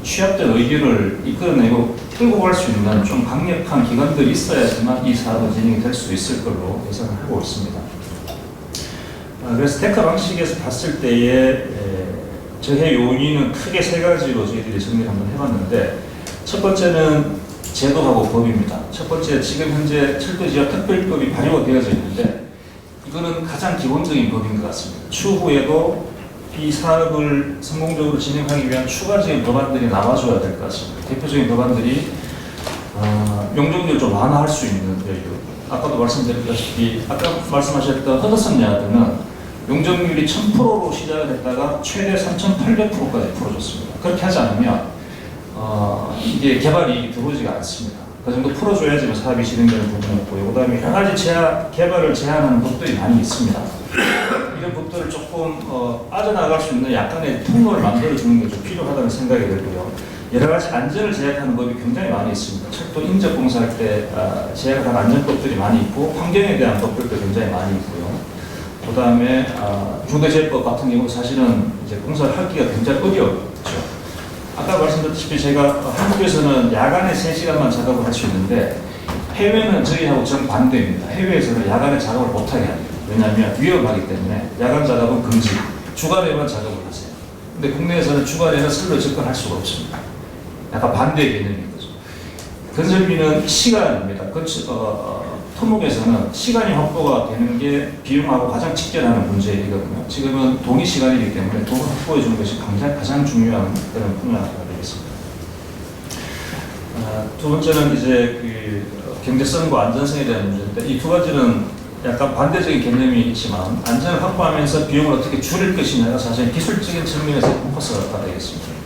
취합된 의견을 이끌어내고 끌고 갈 수 있는 좀 강력한 기관들이 있어야지만 이 사업은 진행이 될 수 있을 걸로 예상을 하고 있습니다. 그래서 데크 방식에서 봤을 때의 저해 요인은 크게 3가지로 저희들이 정리를 한번 해봤는데 첫 번째는 제도하고 법입니다. 첫 번째, 지금 현재 철도지역 특별법이 발효가 되어져 있는데 이거는 가장 기본적인 법인 것 같습니다. 추후에도 이 사업을 성공적으로 진행하기 위한 추가적인 법안들이 나와줘야 될 것 같습니다. 대표적인 법안들이 용적률을 좀 완화할 수 있는 여유. 아까도 말씀드렸다시피 아까 말씀하셨던 허드슨 야드는 용적률이 1000%로 시작을 했다가 최대 3800%까지 풀어줬습니다. 그렇게 하지 않으면 이게 개발 이익이 들어오지가 않습니다. 그 정도 풀어줘야지 사업이 진행되는 부분이었고요. 그 다음에 여러 가지 개발을 제한하는 법들이 많이 있습니다. 이런 법들을 조금 빠져나갈 수 있는 약간의 통로를 만들어주는 게 좀 필요하다는 생각이 들고요. 여러 가지 안전을 제약하는 법이 굉장히 많이 있습니다. 철도 인접 공사할 때 제약을 한 안전법들이 많이 있고 환경에 대한 법들도 굉장히 많이 있고요. 그 다음에 중대재해법 같은 경우 사실은 이제 공사를 하기가 굉장히 어렵죠. 아까 말씀드렸다시피 제가 한국에서는 야간에 3시간만 작업을 할 수 있는데 해외는 저희하고 정반대입니다. 해외에서는 야간에 작업을 못하게 합니다. 왜냐하면 위험하기 때문에 야간 작업은 금지, 주간에만 작업을 하세요. 근데 국내에서는 주간에는 선로 접근할 수가 없습니다. 약간 반대의 개념인 거죠. 건설비는 시간입니다. 토목에서는 시간이 확보가 되는 게 비용하고 가장 직결하는 문제이거든요. 지금은 동의 시간이기 때문에 돈을 확보해 주는 것이 가장 중요한 그런 분야가 되겠습니다. 두 번째는 이제 그 경제성과 안전성에 대한 문제인데 이 두 가지는 약간 반대적인 개념이 있지만 안전을 확보하면서 비용을 어떻게 줄일 것이냐가 사실 기술적인 측면에서 포커스가 되겠습니다.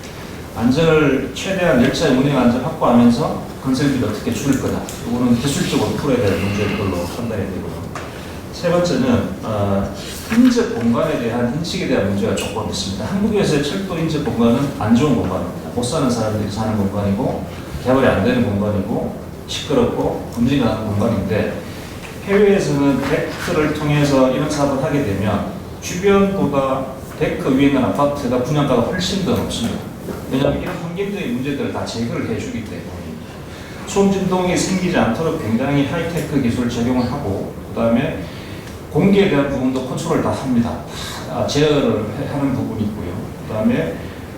안전을 최대한 열차의 운행 안전 확보하면서 건설비를 어떻게 줄일 거냐. 이거는 기술적으로 풀어야 될 문제일 걸로 판단이 되고요. 세 번째는 인접 공간에 대한 인식에 대한 문제가 조금 있습니다. 한국에서의 철도 인접 공간은 안 좋은 공간입니다. 못 사는 사람들이 사는 공간이고 개발이 안 되는 공간이고 시끄럽고 검증이 나는 공간인데 해외에서는 데크를 통해서 이런 사업을 하게 되면 주변보다 데크 위에 있는 아파트가 분양가가 훨씬 더 높습니다. 왜냐하면 이런 환경적인 문제들을 다 제거를 해주기 때문에 소음 진동이 생기지 않도록 굉장히 하이테크 기술을 적용을 하고 그 다음에 공기에 대한 부분도 컨트롤을 다 합니다. 제어를 하는 부분이 있고요. 그다음에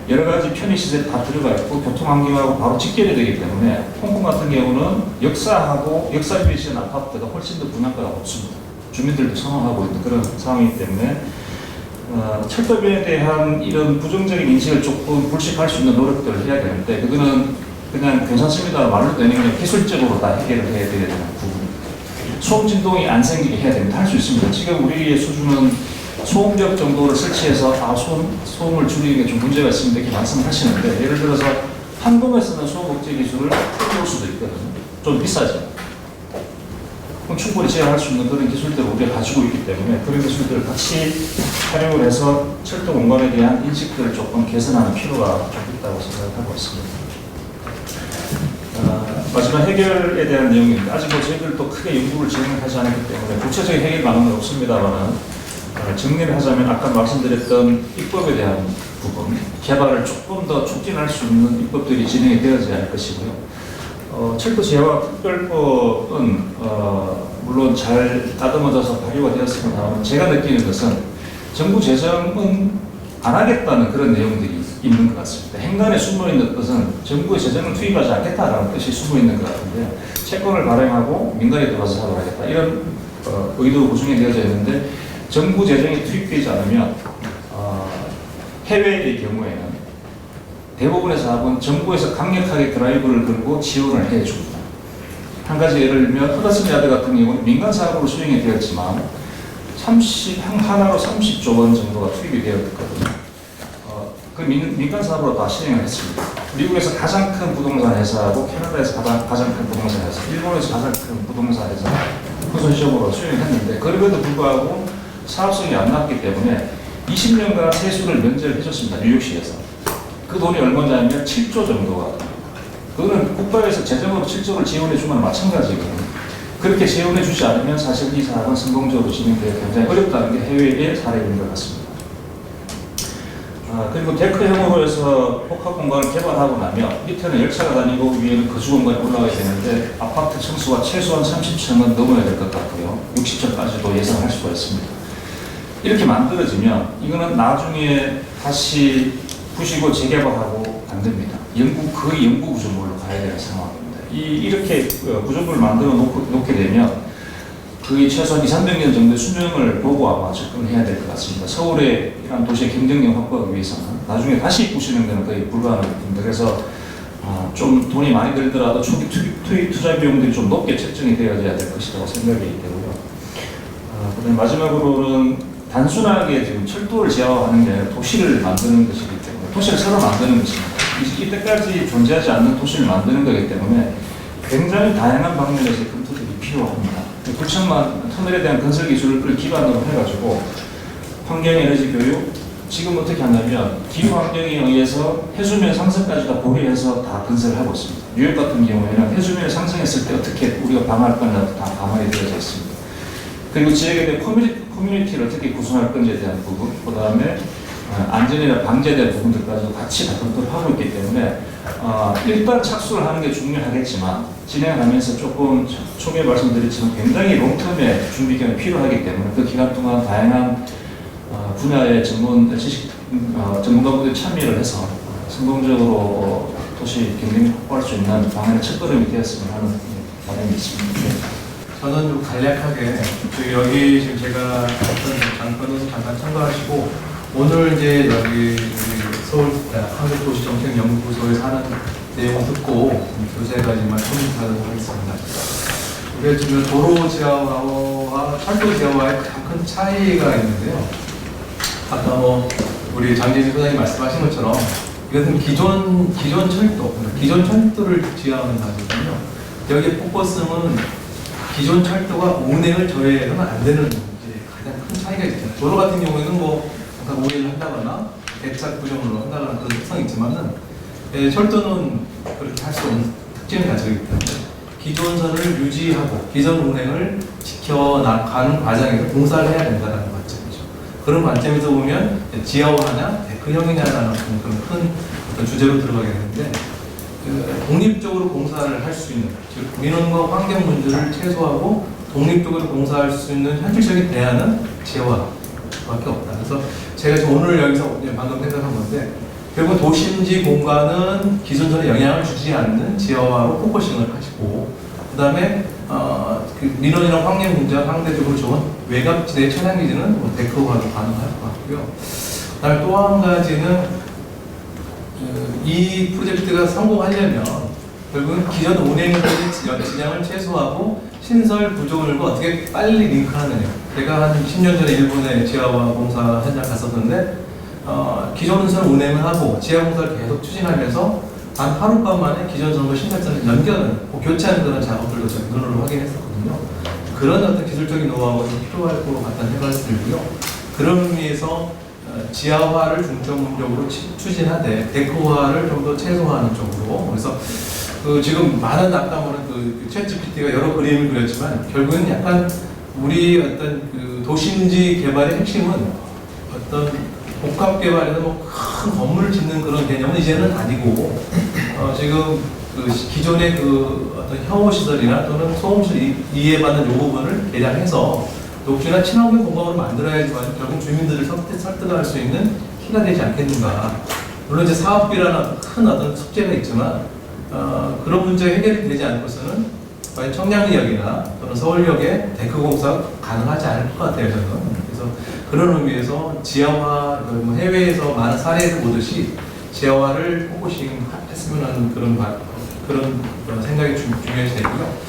여러 가지 편의시설이 다 들어가 있고 교통환경하고 바로 직결이 되기 때문에 홍콩 같은 경우는 역사 유지한 아파트가 훨씬 더 분양가가 높습니다. 주민들도 선호하고 있는 그런 상황이기 때문에 철도비에 대한 이런 부정적인 인식을 조금 불식할 수 있는 노력들을 해야 되는데 그거는 그냥 괜찮습니다 말로 되는 게 기술적으로 다 해결을 해야 되는 부분입니다. 소음 진동이 안 생기게 해야 됩니다. 할 수 있습니다. 지금 우리의 수준은 소음벽 정도를 설치해서 소음을 줄이는 게 좀 문제가 있습니다. 이렇게 말씀을 하시는데 예를 들어서 한국에서는 소음 억제 기술을 해볼 수도 있거든요. 좀 비싸죠. 그럼 충분히 제어할 수 있는 그런 기술들을 우리가 가지고 있기 때문에 그런 기술들을 같이 활용을 해서 철도 공간에 대한 인식들을 조금 개선하는 필요가 좀 있다고 생각하고 있습니다. 마지막 해결에 대한 내용입니다. 아직 저희들도 크게 연구를 진행하지 않았기 때문에 구체적인 해결 방안은 없습니다만 정리를 하자면 아까 말씀드렸던 입법에 대한 부분, 개발을 조금 더 촉진할 수 있는 입법들이 진행이 되어져야 할 것이고요. 철도 재화 특별법은 물론 잘 다듬어져서 발의가 되었습니다만 제가 느끼는 것은 정부 재정은 안 하겠다는 그런 내용들이 있는 것 같습니다. 행간에 숨어있는 것은 정부의 재정을 투입하지 않겠다라는 뜻이 숨어있는 것 같은데요. 채권을 발행하고 민간에 들어가서 사업을 하겠다 이런 의도로 구성이 되어져 있는데 정부 재정이 투입되지 않으면 해외의 경우에는 대부분의 사업은 정부에서 강력하게 드라이브를 걸고 지원을 해줍니다. 한 가지 예를 들면 허드슨 야드 같은 경우는 민간 사업으로 수행이 되었지만 하나로 30조 원 정도가 투입이 되었거든요. 그 민간 사업으로 다 실행을 했습니다. 미국에서 가장 큰 부동산 회사하고 캐나다에서 가장 큰 부동산 회사, 일본에서 가장 큰 부동산 회사 컨소시엄으로 수행을 했는데 그럼에도 불구하고 사업성이 안 났기 때문에 20년간 세수를 면제를 해줬습니다. 뉴욕시에서. 그 돈이 얼마냐면 7조 정도가 됩니다. 그거는 국가에서 재정으로 7조를 지원해 주면 마찬가지거든요. 그렇게 지원해 주지 않으면 사실 이 사업은 성공적으로 진행되기 굉장히 어렵다는 게 해외의 사례인 것 같습니다. 그리고 데크형으로 해서 복합 공간을 개발하고 나면 밑에는 열차가 다니고 위에는 거주 공간이 올라가야 되는데 아파트 층수가 최소한 30층은 넘어야 될 것 같고요. 60층까지도 예상할 수가 있습니다. 이렇게 만들어지면 이거는 나중에 다시 부시고 재개발하고 안 됩니다. 거의 영구 구조물로 가야 되는 상황입니다. 이렇게 구조물을 만들어 놓게 되면 거의 최소한 200~300년 정도의 수명을 보고 아마 접근해야 될 것 같습니다. 서울의 이런 도시의 경쟁력 확보하기 위해서는 나중에 다시 부시는 것은 거의 불가능합니다. 그래서 좀 돈이 많이 들더라도 초기 투자 비용들이 좀 높게 책정이 되어야 될 것이라고 생각이 되고요. 그다음에 마지막으로는 단순하게 지금 철도를 재화하는 게 아니라 도시를 만드는 것이기 때문에 도시를 새로 만드는 것입니다. 이때까지 존재하지 않는 도시를 만드는 거기 때문에 굉장히 다양한 방면에서 검토들이 필요합니다. 불천만 터널에 대한 건설 기술을 기반으로 해가지고 환경 에너지 교육 지금 어떻게 하냐면 기후 환경에 의해서 해수면 상승까지 다 고려해서 다 건설을 하고 있습니다. 뉴욕 같은 경우에는 해수면이 상승했을 때 어떻게 우리가 방어할 건지 다 방어가 되어져 있습니다. 그리고 지역에 대한 커뮤니티를 어떻게 구성할 건지에 대한 부분, 그 다음에 안전이나 방제에 대한 부분들까지도 같이 다 검토를 하고 있기 때문에 일단 착수를 하는 게 중요하겠지만 진행하면서 조금 초기에 말씀드렸지만 굉장히 롱텀의 준비 기간이 필요하기 때문에 그 기간 동안 다양한 분야의 전문가분들이 참여를 해서 성공적으로 도시 경쟁을 확보할 수 있는 방안의 첫걸음이 되었으면 하는 바람이 있습니다. 저는 좀 간략하게 여기 지금 제가 어떤 장표는 잠깐 참고하시고 오늘 이제 여기 서울 한국도시정책연구소에서 하는 내용 듣고 두세 가지만 코멘트하도록 하겠습니다. 우리가 지금 도로 지하화와 철도 지하화의 가장 큰 차이가 있는데요. 아까 우리 장재진 소장님 말씀하신 것처럼 이것은 기존 철도를 지하하는 과정이거든요. 여기 포커스는 기존 철도가 운행을 저해는 안 되는 가장 큰 차이가 있잖아요. 도로 같은 경우에는 잠깐 오해를 한다거나 대착 구조물로 한다거나 그런 특성이 있지만은 철도는 그렇게 할 수 없는 특징을 가지고 있기 때문에 기존선을 유지하고 기존 운행을 지켜나가는 과정에서 공사를 해야 된다는 관점이죠. 그런 관점에서 보면 지하화냐 데크형이냐라는 그런 큰 어떤 주제로 들어가게 되는데 독립적으로 공사를 할 수 있는 즉 민원과 환경 문제를 최소화하고 독립적으로 공사할 수 있는 현실적인 대안은 지하화밖에 없다. 그래서 제가 지금 오늘 여기서 방금 생각한 건데 결국 도심지 공간은 기존전에 영향을 주지 않는 지하화로 포커싱을 하시고 그다음에 그 민원이랑 환경 문제가 상대적으로 좋은 외곽지대 차량기지는 뭐 데크화도 가능할 것 같고요. 그다음에 또 한 가지는 이 프로젝트가 성공하려면 결국은 기존 운행된 지장을 최소화하고 신설 구조물과 어떻게 빨리 링크하느냐. 제가 한 10년 전에 일본에 지하화 공사 현장 갔었는데 기존 선을 운행을 하고 지하 공사를 계속 추진하면서 단 하룻밤 만에 기존 선과 신설선을 연결하는, 교체하는 그런 작업들도 저희 눈으로 확인했었거든요. 그런 어떤 기술적인 노하우가 좀 필요할 것 같다는 생각이 들고요. 그런 의미에서 지하화를 중점적으로 추진하되 데크화를 좀 더 최소화하는 쪽으로. 그래서 지금 많은 아까 말한 챗GPT가 여러 그림을 그렸지만 결국은 약간 우리 어떤 도심지 개발의 핵심은 어떤 복합 개발에서 뭐 큰 건물을 짓는 그런 개념은 이제는 아니고 지금 기존의 어떤 혐오 시설이나 또는 소음실 이해받는 요 부분을 개량해서 녹지나 친환경 공간으로 만들어야지만 결국 주민들을 설득할 수 있는 키가 되지 않겠는가. 물론 이제 사업비라는 큰 어떤 숙제가 있지만 그런 문제 해결이 되지 않고서는 과연 청량리역이나 또는 서울역에 데크 공사 가능하지 않을 것 같아요, 저는. 그래서 그런 의미에서 지하화, 해외에서 많은 사례를 보듯이 지하화를 포커싱 했으면 하는 그런 생각이 중요시 되고요.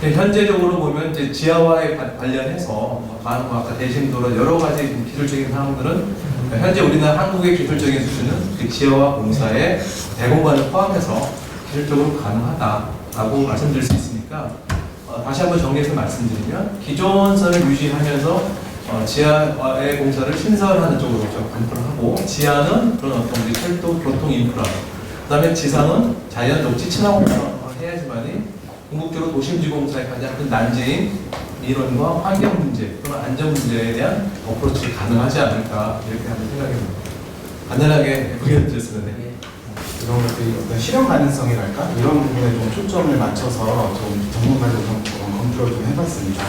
현재적으로 보면 이제 지하화에 관련해서 아까 대신도로 여러 가지 기술적인 사항들은 현재 우리나라 한국의 기술적인 수준은 그 지하화 공사에 대공간을 포함해서 기술적으로 가능하다라고 말씀드릴 수 있으니까 다시 한번 정리해서 말씀드리면 기존 선을 유지하면서 지하의 공사를 신설하는 쪽으로 검토를 하고 지하는 그런 어떤 우리 철도 교통 인프라 그다음에 지상은 자연 녹지 친화 공사를 해야지만이 궁극적으로 도심지 공사의 가장 큰 난제인 민원과 환경 문제 또는 안전 문제에 대한 어프로치가 가능하지 않을까 이렇게 한번 생각해봅니다. 간단하게 의견 드렸습니다. 이런 것들이 어떤 실현 가능성이랄까 이런 부분에 좀 초점을 맞춰서 좀 전문가들 검토를 좀 해봤습니다.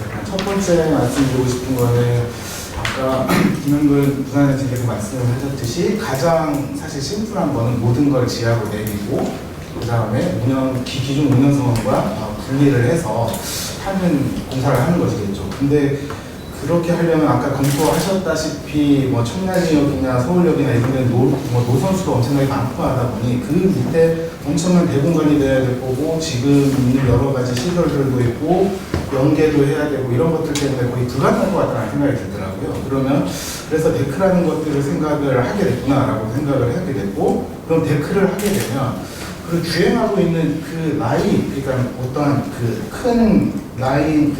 약간 첫 번째 말씀드리고 싶은 거는 아까 김영근 부산회장께서 말씀을 하셨듯이 가장 사실 심플한 거는 모든 걸 지하로 내리고 그 다음에 기존 운영 상황과 분리를 해서 하는 공사를 하는 것이겠죠. 근데 그렇게 하려면 아까 검토하셨다시피 뭐 청량리역이나 서울역이나 이런 데는 노선수가 엄청나게 많고 하다 보니 그 밑에 엄청난 대공간이 돼야 될 거고 지금 있는 여러 가지 시설들도 있고 연계도 해야 되고 이런 것들 때문에 거의 불가능할 것 같다는 생각이 들더라고요. 그래서 데크라는 것들을 생각을 하게 됐구나라고 생각을 하게 됐고 그럼 데크를 하게 되면 그 주행하고 있는 그 라인, 그러니까 어떠한 그 큰 라인,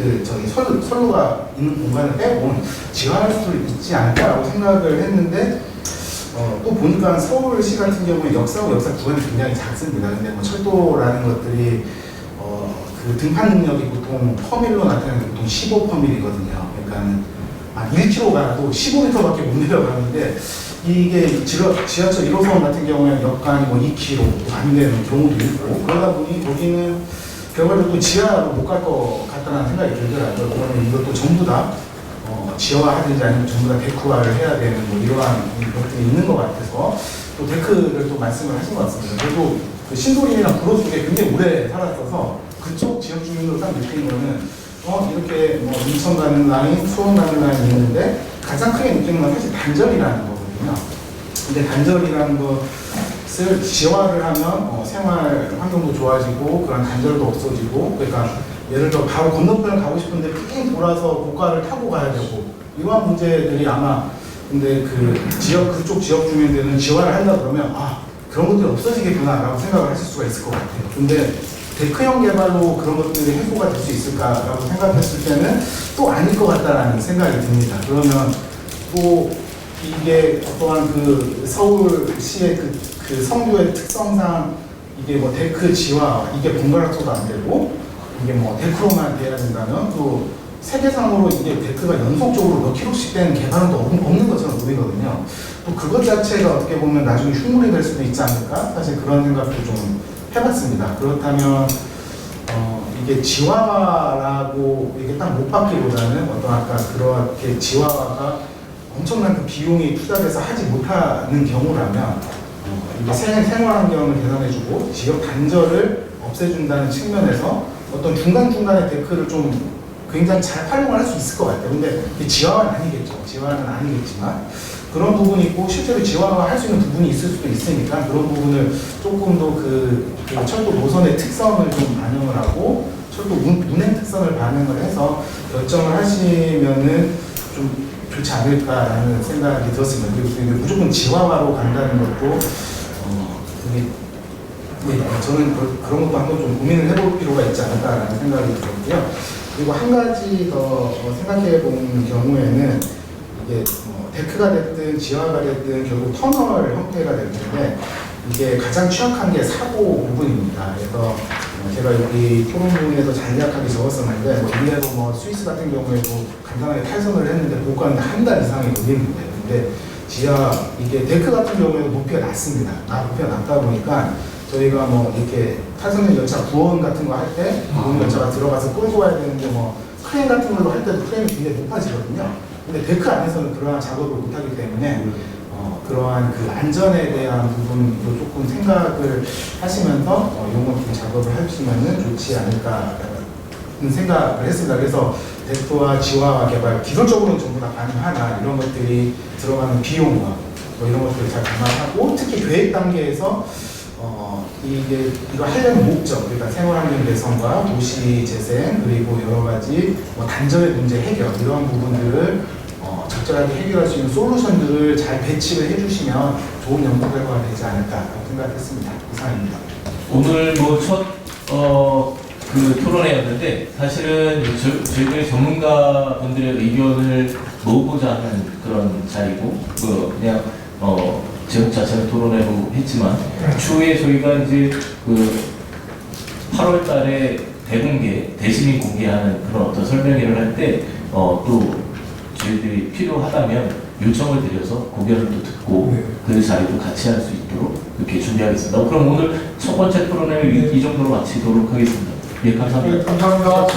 선로가 있는 공간을 빼고 지하할 수도 있지 않을까라고 생각을 했는데, 또 보니까 서울시 같은 경우에 역사하고 역사 구간이 굉장히 작습니다. 근데 뭐 철도라는 것들이, 그 등판 능력이 보통 퍼밀로 나타나는 게 보통 15퍼밀이거든요. 그러니까 1km 가도 15m밖에 못 내려가는데, 이게 지하철 1호선 같은 경우에는 역간이 뭐 2km 안 되는 경우도 있고 그러다 보니 거기는 결과적으로 지하로 못 갈 것 같다는 생각이 들더라고요. 그러면 이것도 전부 다 지하화하든지 아니면 전부 다 데크화를 해야 되는 뭐 이러한 것들이 있는 것 같아서 또 데크를 또 말씀을 하신 것 같습니다. 그리고 그 신도림이나 구로 쪽에 굉장히 오래 살았어서 그쪽 지역 주민으로 딱 느낀 거는 이렇게 뭐 인천 가는 라인, 수원 가는 라인이 있는데 가장 크게 느끼는 건 사실 단절이라는 거. 근데 단절이라는 것을 지하화를 하면 생활 환경도 좋아지고 그런 단절도 없어지고 그러니까 예를 들어 바로 건너편을 가고 싶은데 삥 돌아서 고가를 타고 가야 되고 이러한 문제들이 아마 근데 그쪽 지역 주민들은 지하화를 한다 그러면 그런 것들이 없어지겠구나라고 생각을 하실 수가 있을 것 같아요. 근데 데크형 개발로 그런 것들이 해소가 될 수 있을까라고 생각했을 때는 또 아닐 것 같다라는 생각이 듭니다. 그러면 또 이게 어떠한 그 서울시의 그 성교의 특성상 이게 뭐 데크 지화 이게 번갈아서도 안 되고 이게 뭐 데크로만 돼야 된다면 또 세계상으로 이게 데크가 연속적으로 몇 킬로씩 되는 개발은 또 없는 것처럼 보이거든요. 또 그것 자체가 어떻게 보면 나중에 흉물이 될 수도 있지 않을까? 사실 그런 생각도 좀 해봤습니다. 그렇다면 이게 지화라고 이게 딱 못 받기보다는 어떤 아까 그렇게 지화가 엄청난 그 비용이 투자돼서 하지 못하는 경우라면 이게 생활 환경을 개선해주고 지역 단절을 없애준다는 측면에서 어떤 중간중간의 데크를 좀 굉장히 잘 활용을 할 수 있을 것 같아요. 근데 지화는 아니겠죠. 지화는 아니겠지만 그런 부분이 있고 실제로 지화화 할 수 있는 부분이 있을 수도 있으니까 그런 부분을 조금 더 그 철도 노선의 특성을 좀 반영을 하고 철도 운행 특성을 반영을 해서 결정을 하시면은 좀 좋지 않을까라는 생각이 들었습니다. 그리고 이게 무조건 지화화로 간다는 것도 저는 그런 것도 한번 좀 고민을 해볼 필요가 있지 않을까라는 생각이 들었고요. 그리고 한 가지 더 생각해 본 경우에는 이게 데크가 됐든 지하가 됐든 결국 터널 형태가 될 텐데 이게 가장 취약한 게 사고 부분입니다. 그래서 제가 여기 토론문에도 간략하게 적었었는데 일례로 스위스 같은 경우에도 간단하게 탈선을 했는데 복구하는데 한 달 이상이 걸리는데 근데 지하 이게 데크 같은 경우에도 높이가 낮습니다. 높이가 낮다 보니까 저희가 이렇게 탈선된 열차 구원 같은 거 할 때 구원 열차가 들어가서 끌고 와야 되는데 크레인 같은 걸로 할 때도 크레인이 굉장히 높아지거든요. 근데 데크 안에서는 그러한 작업을 못하기 때문에 그러한 그 안전에 대한 부분도 조금 생각을 하시면서 이런 좀 작업을 하시면은 좋지 않을까라는 생각을 했습니다. 그래서 데크와 지화와 개발 기술적으로는 전부 다 가능하나 이런 것들이 들어가는 비용과 이런 것들을 잘 감안하고 특히 계획 단계에서 이거 하려는 목적, 그러니까 생활환경 개선과 도시 재생 그리고 여러 가지 단절의 문제 해결 이러한 부분들을 적절하게 해결할 수 있는 솔루션들을 잘 배치를 해주시면 좋은 연구 결과가 되지 않을까 생각했습니다. 이상입니다. 오늘 첫 토론회였는데 사실은 저희들의 전문가분들의 의견을 모으고자 하는 그런 자리고 그냥 제목 자체는 토론회로 했지만 추후에 저희가 이제 8월 달에 대공개, 대시민 공개하는 그런 어떤 설명회를 할 때 또 저희들이 필요하다면 요청을 드려서 고견을 또 듣고 그 자리도 같이 할 수 있도록 그렇게 준비하겠습니다. 그럼 오늘 첫 번째 토론회를 이 정도로 마치도록 하겠습니다. 예, 감사합니다. 감사합니다.